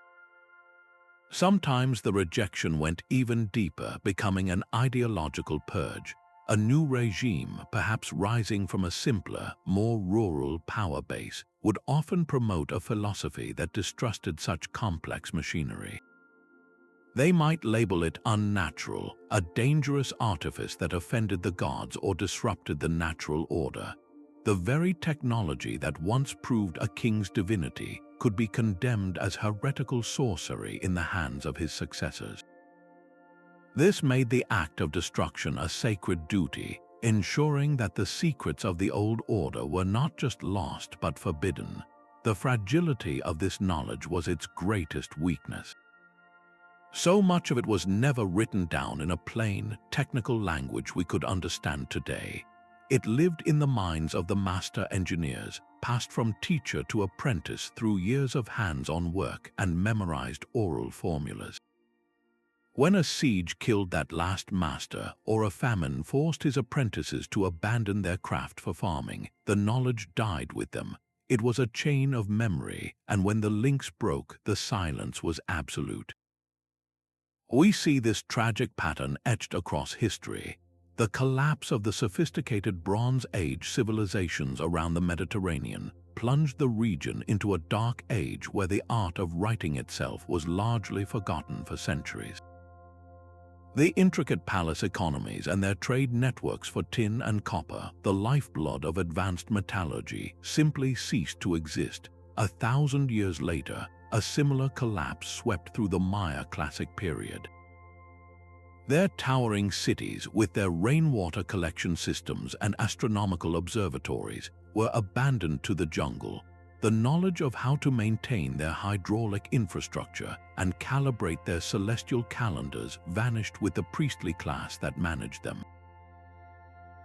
Sometimes the rejection went even deeper, becoming an ideological purge. A new regime, perhaps rising from a simpler, more rural power base, would often promote a philosophy that distrusted such complex machinery. They might label it unnatural, a dangerous artifice that offended the gods or disrupted the natural order. The very technology that once proved a king's divinity could be condemned as heretical sorcery in the hands of his successors. This made the act of destruction a sacred duty, ensuring that the secrets of the old order were not just lost but forbidden. The fragility of this knowledge was its greatest weakness. So much of it was never written down in a plain, technical language we could understand today. It lived in the minds of the master engineers, passed from teacher to apprentice through years of hands-on work and memorized oral formulas. When a siege killed that last master, or a famine forced his apprentices to abandon their craft for farming, the knowledge died with them. It was a chain of memory, and when the links broke, the silence was absolute. We see this tragic pattern etched across history. The collapse of the sophisticated Bronze Age civilizations around the Mediterranean plunged the region into a dark age where the art of writing itself was largely forgotten for centuries. The intricate palace economies and their trade networks for tin and copper, the lifeblood of advanced metallurgy, simply ceased to exist. 1,000 years later, a similar collapse swept through the Maya Classic period. Their towering cities, with their rainwater collection systems and astronomical observatories, were abandoned to the jungle. The knowledge of how to maintain their hydraulic infrastructure and calibrate their celestial calendars vanished with the priestly class that managed them.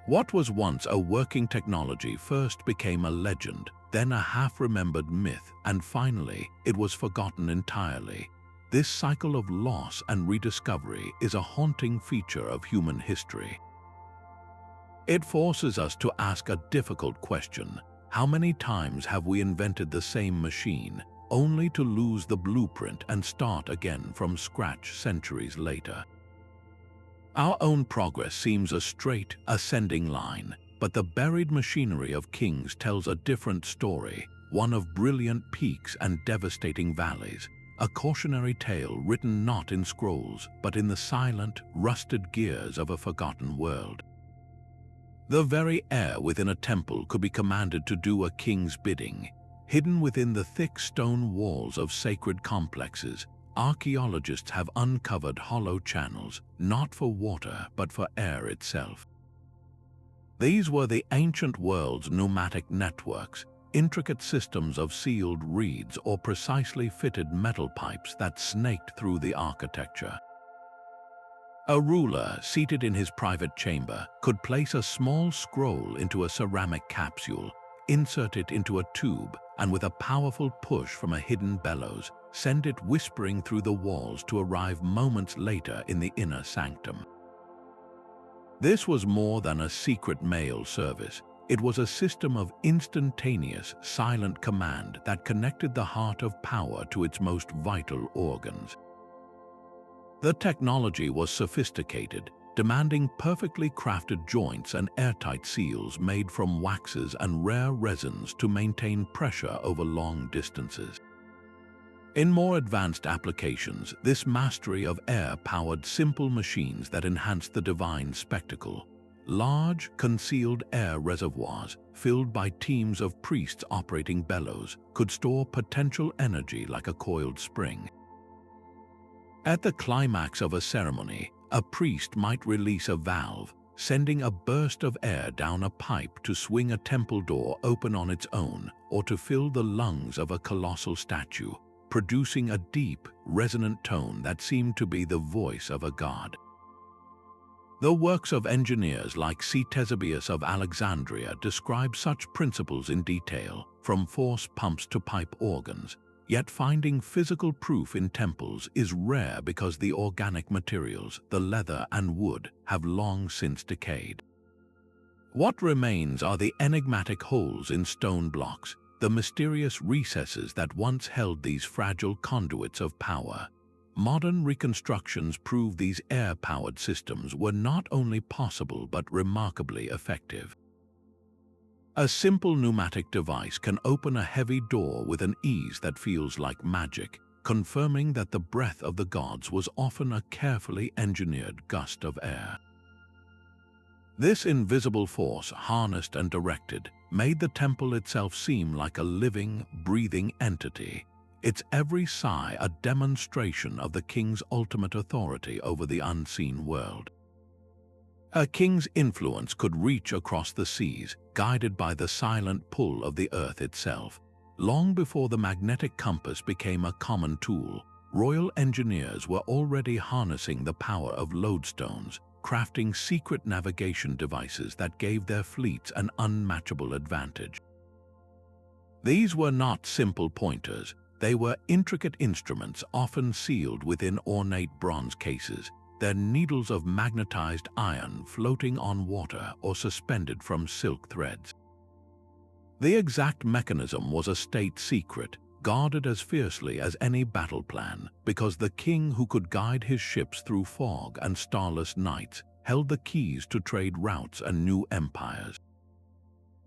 What was once a working technology first became a legend, then a half-remembered myth, and finally, it was forgotten entirely. This cycle of loss and rediscovery is a haunting feature of human history. It forces us to ask a difficult question. How many times have we invented the same machine, only to lose the blueprint and start again from scratch centuries later? Our own progress seems a straight, ascending line, but the buried machinery of kings tells a different story, one of brilliant peaks and devastating valleys, a cautionary tale written not in scrolls, but in the silent, rusted gears of a forgotten world. The very air within a temple could be commanded to do a king's bidding. Hidden within the thick stone walls of sacred complexes, archaeologists have uncovered hollow channels, not for water but for air itself. These were the ancient world's pneumatic networks, intricate systems of sealed reeds or precisely fitted metal pipes that snaked through the architecture. A ruler, seated in his private chamber, could place a small scroll into a ceramic capsule, insert it into a tube and with a powerful push from a hidden bellows, send it whispering through the walls to arrive moments later in the inner sanctum. This was more than a secret mail service. It was a system of instantaneous, silent command that connected the heart of power to its most vital organs. The technology was sophisticated, demanding perfectly crafted joints and airtight seals made from waxes and rare resins to maintain pressure over long distances. In more advanced applications, this mastery of air powered simple machines that enhanced the divine spectacle. Large, concealed air reservoirs, filled by teams of priests operating bellows, could store potential energy like a coiled spring. At the climax of a ceremony, a priest might release a valve, sending a burst of air down a pipe to swing a temple door open on its own or to fill the lungs of a colossal statue, producing a deep, resonant tone that seemed to be the voice of a god. The works of engineers like Ctesibius of Alexandria describe such principles in detail, from force pumps to pipe organs. Yet finding physical proof in temples is rare because the organic materials, the leather and wood, have long since decayed. What remains are the enigmatic holes in stone blocks, the mysterious recesses that once held these fragile conduits of power. Modern reconstructions prove these air-powered systems were not only possible but remarkably effective. A simple pneumatic device can open a heavy door with an ease that feels like magic, confirming that the breath of the gods was often a carefully engineered gust of air. This invisible force, harnessed and directed, made the temple itself seem like a living, breathing entity, its every sigh a demonstration of the king's ultimate authority over the unseen world. A king's influence could reach across the seas, guided by the silent pull of the earth itself. Long before the magnetic compass became a common tool, royal engineers were already harnessing the power of lodestones, crafting secret navigation devices that gave their fleets an unmatchable advantage. These were not simple pointers. They were intricate instruments often sealed within ornate bronze cases, their needles of magnetized iron floating on water or suspended from silk threads. The exact mechanism was a state secret, guarded as fiercely as any battle plan, because the king who could guide his ships through fog and starless nights held the keys to trade routes and new empires.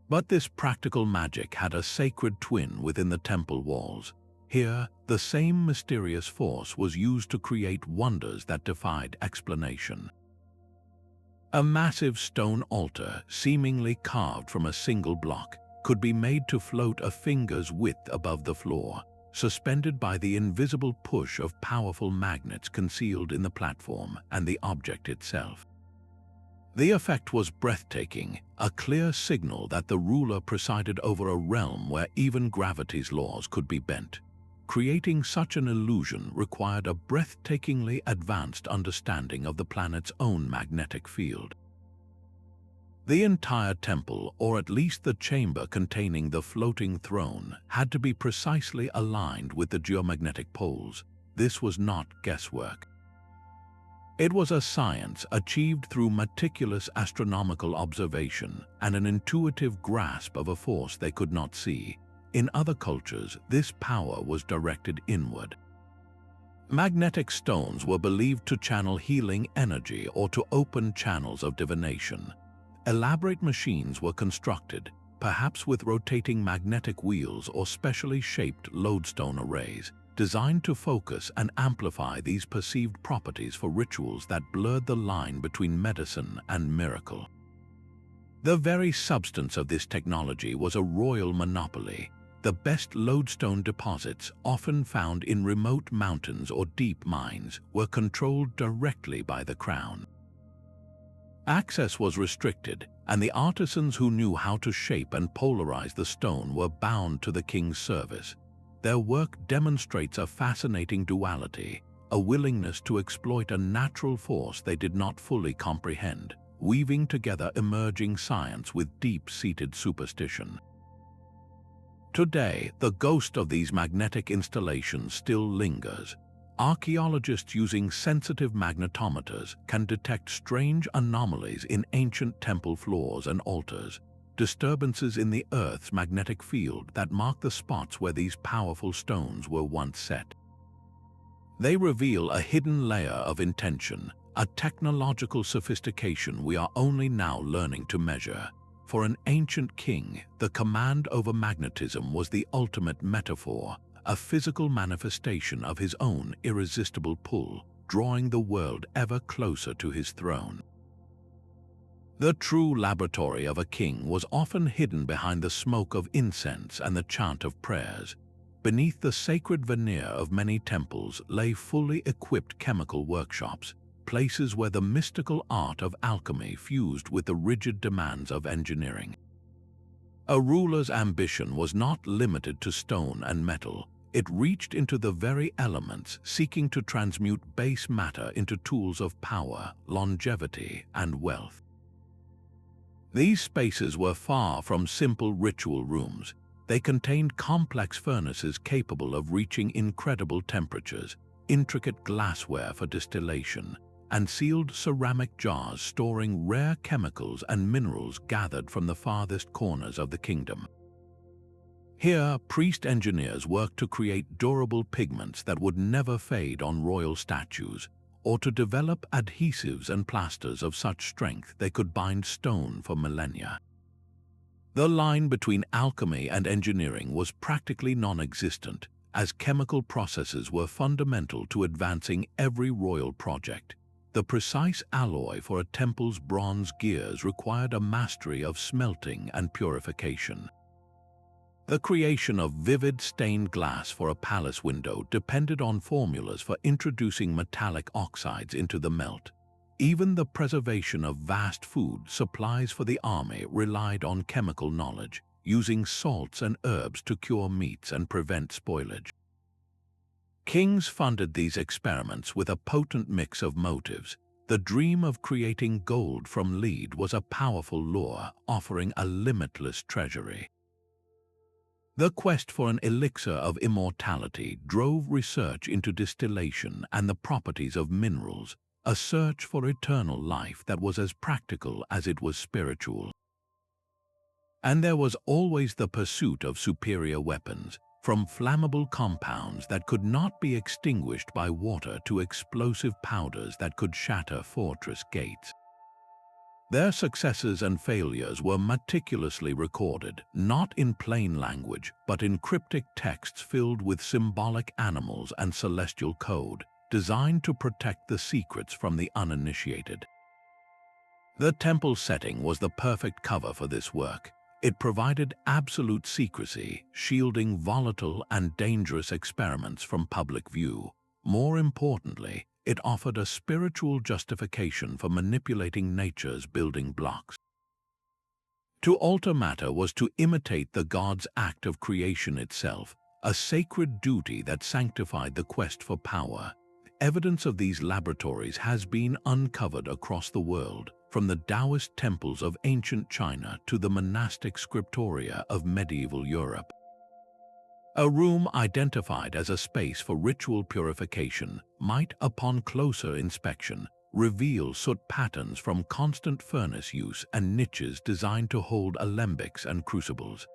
But this practical magic had a sacred twin within the temple walls. Here, the same mysterious force was used to create wonders that defied explanation. A massive stone altar, seemingly carved from a single block, could be made to float a finger's width above the floor, suspended by the invisible push of powerful magnets concealed in the platform and the object itself. The effect was breathtaking, a clear signal that the ruler presided over a realm where even gravity's laws could be bent. Creating such an illusion required a breathtakingly advanced understanding of the planet's own magnetic field. The entire temple, or at least the chamber containing the floating throne, had to be precisely aligned with the geomagnetic poles. This was not guesswork. It was a science achieved through meticulous astronomical observation and an intuitive grasp of a force they could not see. In other cultures, this power was directed inward. Magnetic stones were believed to channel healing energy or to open channels of divination. Elaborate machines were constructed, perhaps with rotating magnetic wheels or specially shaped lodestone arrays, designed to focus and amplify these perceived properties for rituals that blurred the line between medicine and miracle. The very substance of this technology was a royal monopoly. The best lodestone deposits, often found in remote mountains or deep mines, were controlled directly by the crown. Access was restricted, and the artisans who knew how to shape and polarize the stone were bound to the king's service. Their work demonstrates a fascinating duality, a willingness to exploit a natural force they did not fully comprehend, weaving together emerging science with deep-seated superstition. Today, the ghost of these magnetic installations still lingers. Archaeologists using sensitive magnetometers can detect strange anomalies in ancient temple floors and altars, disturbances in the Earth's magnetic field that mark the spots where these powerful stones were once set. They reveal a hidden layer of intention, a technological sophistication we are only now learning to measure. For an ancient king, the command over magnetism was the ultimate metaphor, a physical manifestation of his own irresistible pull, drawing the world ever closer to his throne. The true laboratory of a king was often hidden behind the smoke of incense and the chant of prayers. Beneath the sacred veneer of many temples lay fully equipped chemical workshops, places where the mystical art of alchemy fused with the rigid demands of engineering. A ruler's ambition was not limited to stone and metal. It reached into the very elements, seeking to transmute base matter into tools of power, longevity, and wealth. These spaces were far from simple ritual rooms. They contained complex furnaces capable of reaching incredible temperatures, intricate glassware for distillation, and sealed ceramic jars storing rare chemicals and minerals gathered from the farthest corners of the kingdom. Here, priest engineers worked to create durable pigments that would never fade on royal statues, or to develop adhesives and plasters of such strength they could bind stone for millennia. The line between alchemy and engineering was practically non-existent, as chemical processes were fundamental to advancing every royal project. The precise alloy for a temple's bronze gears required a mastery of smelting and purification. The creation of vivid stained glass for a palace window depended on formulas for introducing metallic oxides into the melt. Even the preservation of vast food supplies for the army relied on chemical knowledge, using salts and herbs to cure meats and prevent spoilage. Kings funded these experiments with a potent mix of motives. The dream of creating gold from lead was a powerful lure, offering a limitless treasury. The quest for an elixir of immortality drove research into distillation and the properties of minerals, a search for eternal life that was as practical as it was spiritual. And there was always the pursuit of superior weapons, from flammable compounds that could not be extinguished by water to explosive powders that could shatter fortress gates. Their successes and failures were meticulously recorded, not in plain language, but in cryptic texts filled with symbolic animals and celestial code, designed to protect the secrets from the uninitiated. The temple setting was the perfect cover for this work. It provided absolute secrecy, shielding volatile and dangerous experiments from public view. More importantly, it offered a spiritual justification for manipulating nature's building blocks. To alter matter was to imitate the God's act of creation itself, a sacred duty that sanctified the quest for power. Evidence of these laboratories has been uncovered across the world, from the Taoist temples of ancient China to the monastic scriptoria of medieval Europe. A room identified as a space for ritual purification might, upon closer inspection, reveal soot patterns from constant furnace use and niches designed to hold alembics and crucibles.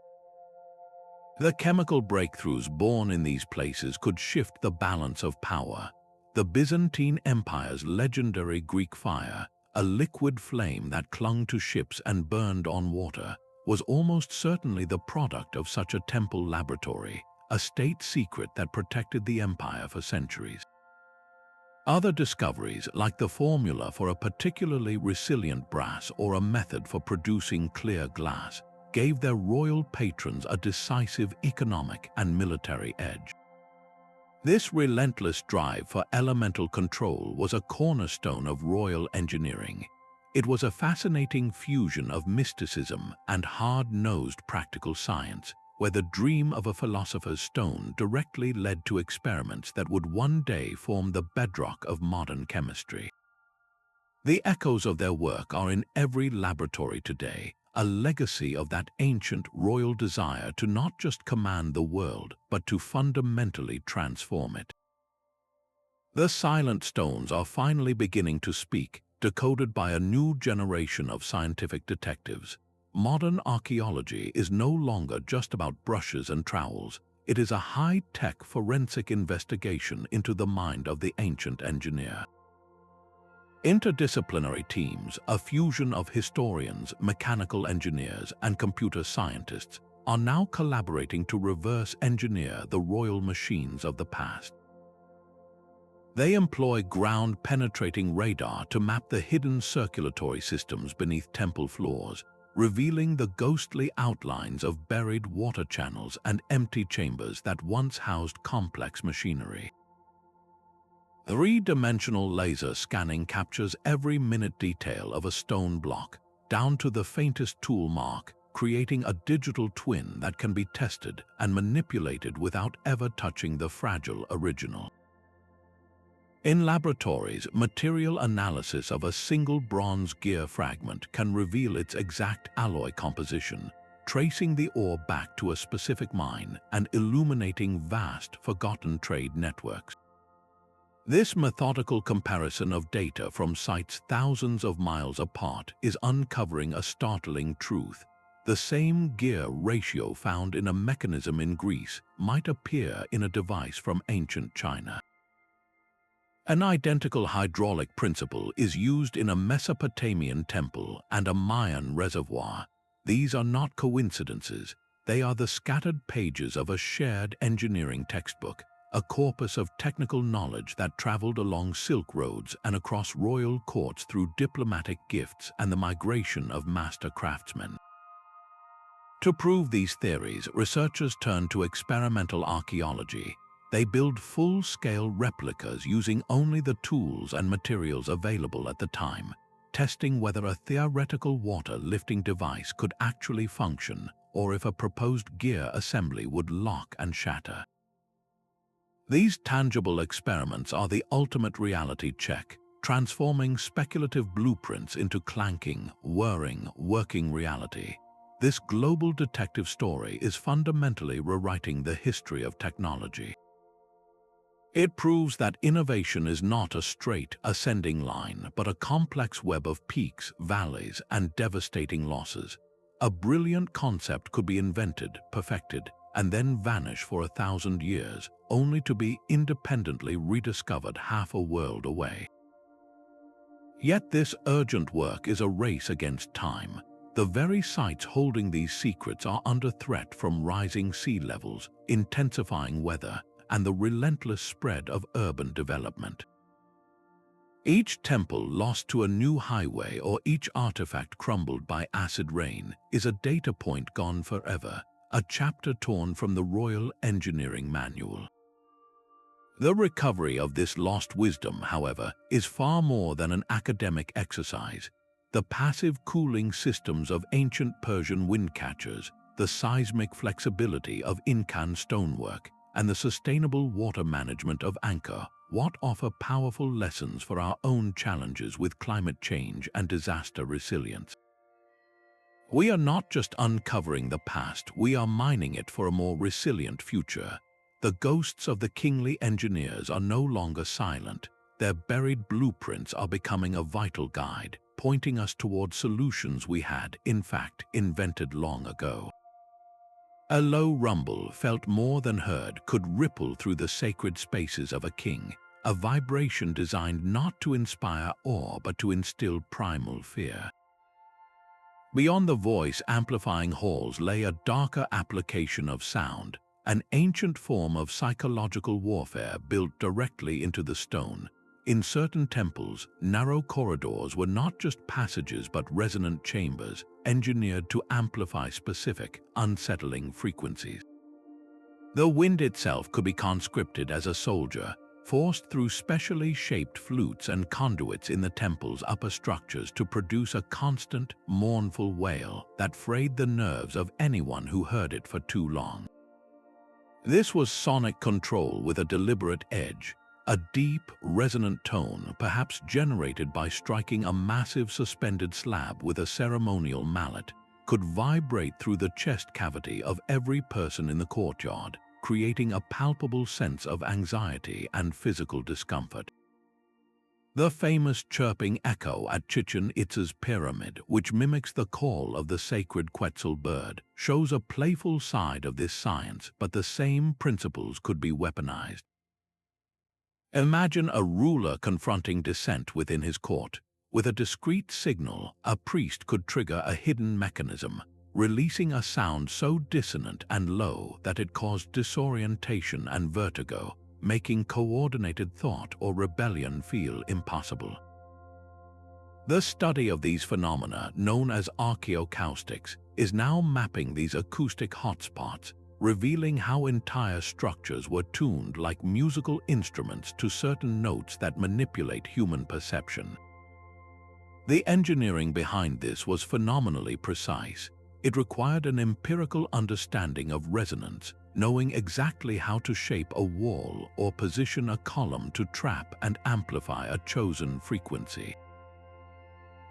The chemical breakthroughs born in these places could shift the balance of power. The Byzantine Empire's legendary Greek fire, a liquid flame that clung to ships and burned on water, was almost certainly the product of such a temple laboratory, a state secret that protected the empire for centuries. Other discoveries, like the formula for a particularly resilient brass or a method for producing clear glass, gave their royal patrons a decisive economic and military edge. This relentless drive for elemental control was a cornerstone of royal engineering. It was a fascinating fusion of mysticism and hard-nosed practical science, where the dream of a philosopher's stone directly led to experiments that would one day form the bedrock of modern chemistry. The echoes of their work are in every laboratory today, a legacy of that ancient royal desire to not just command the world, but to fundamentally transform it. The silent stones are finally beginning to speak, decoded by a new generation of scientific detectives. Modern archaeology is no longer just about brushes and trowels. It is a high-tech forensic investigation into the mind of the ancient engineer. Interdisciplinary teams, a fusion of historians, mechanical engineers, and computer scientists, are now collaborating to reverse engineer the royal machines of the past. They employ ground-penetrating radar to map the hidden circulatory systems beneath temple floors, revealing the ghostly outlines of buried water channels and empty chambers that once housed complex machinery. Three-dimensional laser scanning captures every minute detail of a stone block, down to the faintest tool mark, creating a digital twin that can be tested and manipulated without ever touching the fragile original. In laboratories, material analysis of a single bronze gear fragment can reveal its exact alloy composition, tracing the ore back to a specific mine and illuminating vast, forgotten trade networks. This methodical comparison of data from sites thousands of miles apart is uncovering a startling truth. The same gear ratio found in a mechanism in Greece might appear in a device from ancient China. An identical hydraulic principle is used in a Mesopotamian temple and a Mayan reservoir. These are not coincidences. They are the scattered pages of a shared engineering textbook, a corpus of technical knowledge that traveled along Silk Roads and across royal courts through diplomatic gifts and the migration of master craftsmen. To prove these theories, researchers turn to experimental archaeology. They build full-scale replicas using only the tools and materials available at the time, testing whether a theoretical water-lifting device could actually function or if a proposed gear assembly would lock and shatter. These tangible experiments are the ultimate reality check, transforming speculative blueprints into clanking, whirring, working reality. This global detective story is fundamentally rewriting the history of technology. It proves that innovation is not a straight, ascending line, but a complex web of peaks, valleys, and devastating losses. A brilliant concept could be invented, perfected, and then vanish for 1,000 years, only to be independently rediscovered half a world away. Yet this urgent work is a race against time. The very sites holding these secrets are under threat from rising sea levels, intensifying weather, and the relentless spread of urban development. Each temple lost to a new highway or each artifact crumbled by acid rain is a data point gone forever, a chapter torn from the Royal Engineering Manual. The recovery of this lost wisdom, however, is far more than an academic exercise. The passive cooling systems of ancient Persian wind catchers, the seismic flexibility of Incan stonework, and the sustainable water management of Angkor Wat offer powerful lessons for our own challenges with climate change and disaster resilience. We are not just uncovering the past, we are mining it for a more resilient future. The ghosts of the kingly engineers are no longer silent. Their buried blueprints are becoming a vital guide, pointing us toward solutions we had, in fact, invented long ago. A low rumble, felt more than heard, could ripple through the sacred spaces of a king, a vibration designed not to inspire awe but to instill primal fear. Beyond the voice-amplifying halls lay a darker application of sound, an ancient form of psychological warfare built directly into the stone. In certain temples, narrow corridors were not just passages but resonant chambers, engineered to amplify specific, unsettling frequencies. The wind itself could be conscripted as a soldier, forced through specially shaped flutes and conduits in the temple's upper structures to produce a constant, mournful wail that frayed the nerves of anyone who heard it for too long. This was sonic control with a deliberate edge, a deep, resonant tone perhaps generated by striking a massive suspended slab with a ceremonial mallet. could vibrate through the chest cavity of every person in the courtyard, creating a palpable sense of anxiety and physical discomfort. The famous chirping echo at Chichen Itza's pyramid, which mimics the call of the sacred Quetzal bird, shows a playful side of this science, but the same principles could be weaponized. Imagine a ruler confronting dissent within his court. With a discreet signal, a priest could trigger a hidden mechanism, releasing a sound so dissonant and low that it caused disorientation and vertigo, making coordinated thought or rebellion feel impossible. The study of these phenomena, known as archaeoacoustics, is now mapping these acoustic hotspots, revealing how entire structures were tuned like musical instruments to certain notes that manipulate human perception. The engineering behind this was phenomenally precise. It required an empirical understanding of resonance, knowing exactly how to shape a wall or position a column to trap and amplify a chosen frequency.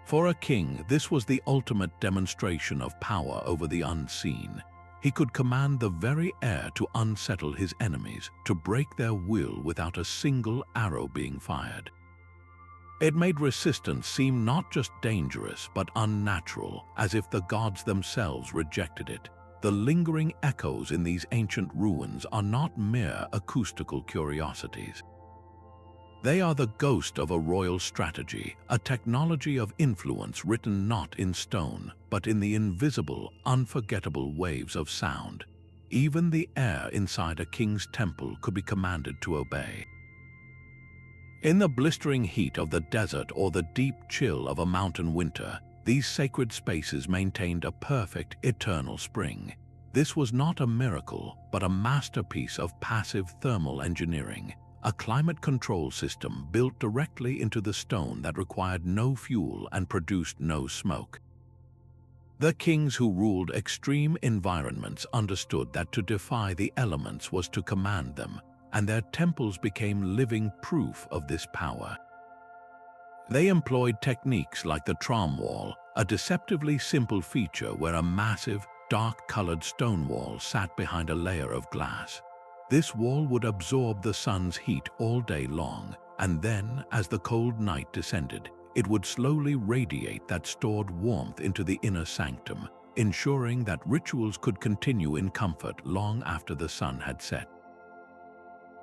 For a king, this was the ultimate demonstration of power over the unseen. He could command the very air to unsettle his enemies, to break their will without a single arrow being fired. It made resistance seem not just dangerous but unnatural, as if the gods themselves rejected it. The lingering echoes in these ancient ruins are not mere acoustical curiosities. They are the ghost of a royal strategy, a technology of influence written not in stone, but in the invisible, unforgettable waves of sound. Even the air inside a king's temple could be commanded to obey. In the blistering heat of the desert or the deep chill of a mountain winter, these sacred spaces maintained a perfect, eternal spring. This was not a miracle, but a masterpiece of passive thermal engineering, a climate control system built directly into the stone that required no fuel and produced no smoke. The kings who ruled extreme environments understood that to defy the elements was to command them, and their temples became living proof of this power. They employed techniques like the tram wall, a deceptively simple feature where a massive, dark-colored stone wall sat behind a layer of glass. This wall would absorb the sun's heat all day long, and then, as the cold night descended, it would slowly radiate that stored warmth into the inner sanctum, ensuring that rituals could continue in comfort long after the sun had set.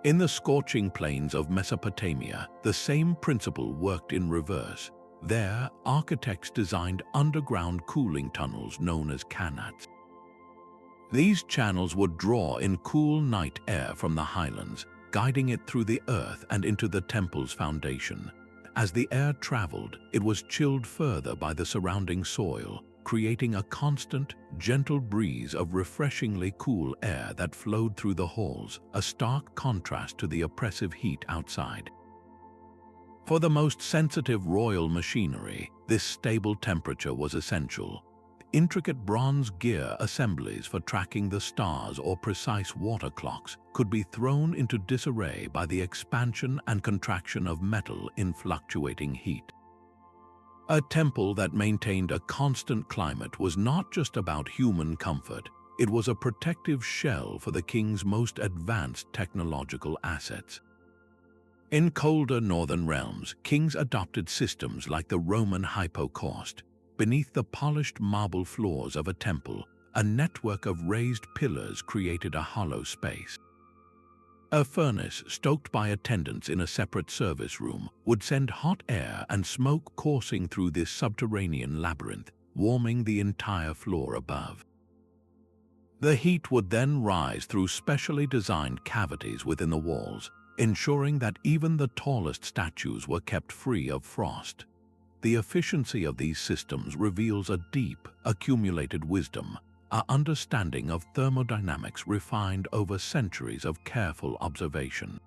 In the scorching plains of Mesopotamia, the same principle worked in reverse. There, architects designed underground cooling tunnels known as qanats. These channels would draw in cool night air from the highlands, guiding it through the earth and into the temple's foundation. As the air traveled, it was chilled further by the surrounding soil, creating a constant, gentle breeze of refreshingly cool air that flowed through the halls, a stark contrast to the oppressive heat outside. For the most sensitive royal machinery, this stable temperature was essential. Intricate bronze gear assemblies for tracking the stars or precise water clocks could be thrown into disarray by the expansion and contraction of metal in fluctuating heat. A temple that maintained a constant climate was not just about human comfort, it was a protective shell for the king's most advanced technological assets. In colder northern realms, kings adopted systems like the Roman hypocaust. Beneath the polished marble floors of a temple, a network of raised pillars created a hollow space. A furnace, stoked by attendants in a separate service room, would send hot air and smoke coursing through this subterranean labyrinth, warming the entire floor above. The heat would then rise through specially designed cavities within the walls, ensuring that even the tallest statues were kept free of frost. The efficiency of these systems reveals a deep, accumulated wisdom, an understanding of thermodynamics refined over centuries of careful observation.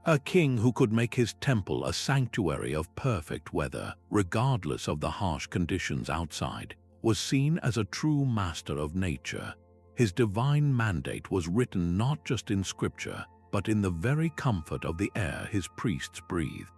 A king who could make his temple a sanctuary of perfect weather, regardless of the harsh conditions outside, was seen as a true master of nature. His divine mandate was written not just in scripture, but in the very comfort of the air his priests breathed.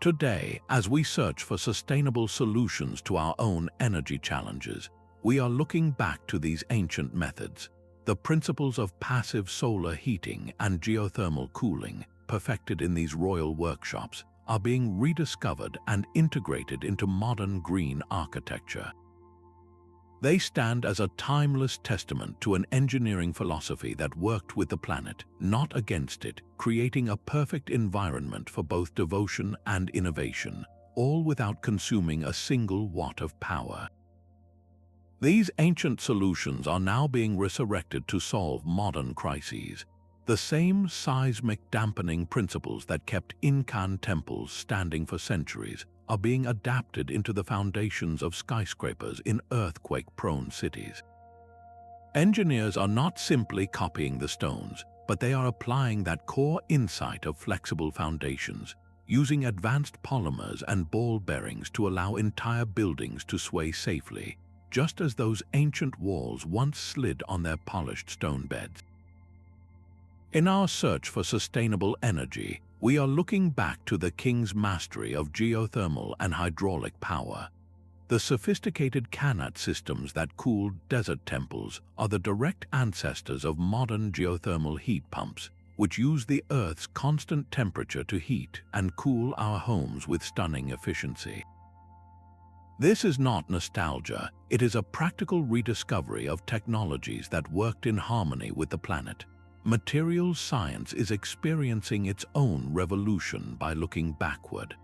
Today, as we search for sustainable solutions to our own energy challenges, we are looking back to these ancient methods. The principles of passive solar heating and geothermal cooling, perfected in these royal workshops, are being rediscovered and integrated into modern green architecture. They stand as a timeless testament to an engineering philosophy that worked with the planet, not against it, creating a perfect environment for both devotion and innovation, all without consuming a single watt of power. These ancient solutions are now being resurrected to solve modern crises. The same seismic dampening principles that kept Incan temples standing for centuries are being adapted into the foundations of skyscrapers in earthquake-prone cities. Engineers are not simply copying the stones, but they are applying that core insight of flexible foundations, using advanced polymers and ball bearings to allow entire buildings to sway safely, just as those ancient walls once slid on their polished stone beds. In our search for sustainable energy, we are looking back to the king's mastery of geothermal and hydraulic power. The sophisticated Kanat systems that cooled desert temples are the direct ancestors of modern geothermal heat pumps, which use the Earth's constant temperature to heat and cool our homes with stunning efficiency. This is not nostalgia, it is a practical rediscovery of technologies that worked in harmony with the planet. Materials science is experiencing its own revolution by looking backward.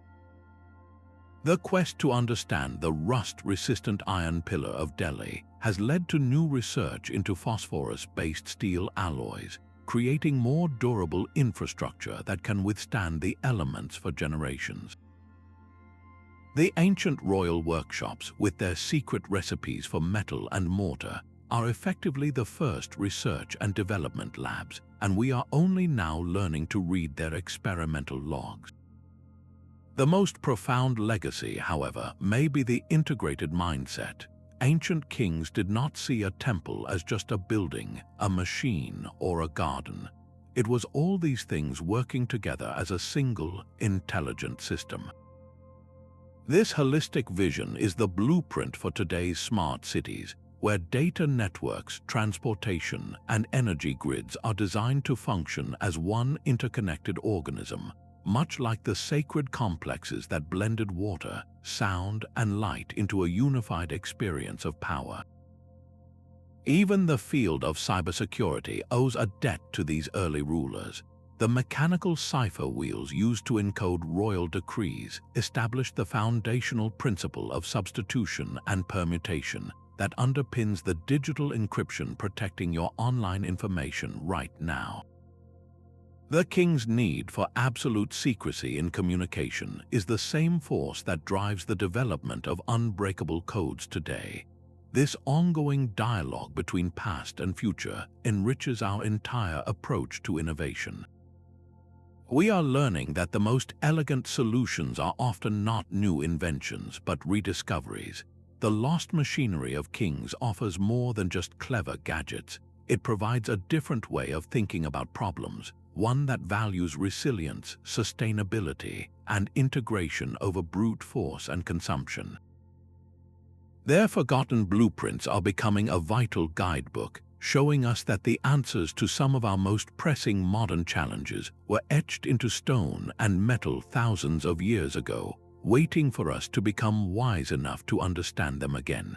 The quest to understand the rust-resistant iron pillar of Delhi has led to new research into phosphorus-based steel alloys, creating more durable infrastructure that can withstand the elements for generations. The ancient royal workshops, with their secret recipes for metal and mortar, are effectively the first research and development labs, and we are only now learning to read their experimental logs. The most profound legacy, however, may be the integrated mindset. Ancient kings did not see a temple as just a building, a machine, or a garden. It was all these things working together as a single, intelligent system. This holistic vision is the blueprint for today's smart cities, where data networks, transportation, and energy grids are designed to function as one interconnected organism, much like the sacred complexes that blended water, sound, and light into a unified experience of power. Even the field of cybersecurity owes a debt to these early rulers. The mechanical cipher wheels used to encode royal decrees established the foundational principle of substitution and permutation that underpins the digital encryption protecting your online information right now. The king's need for absolute secrecy in communication is the same force that drives the development of unbreakable codes today. This ongoing dialogue between past and future enriches our entire approach to innovation. We are learning that the most elegant solutions are often not new inventions but rediscoveries. The lost machinery of kings offers more than just clever gadgets. It provides a different way of thinking about problems, one that values resilience, sustainability, and integration over brute force and consumption. Their forgotten blueprints are becoming a vital guidebook, showing us that the answers to some of our most pressing modern challenges were etched into stone and metal thousands of years ago, waiting for us to become wise enough to understand them again.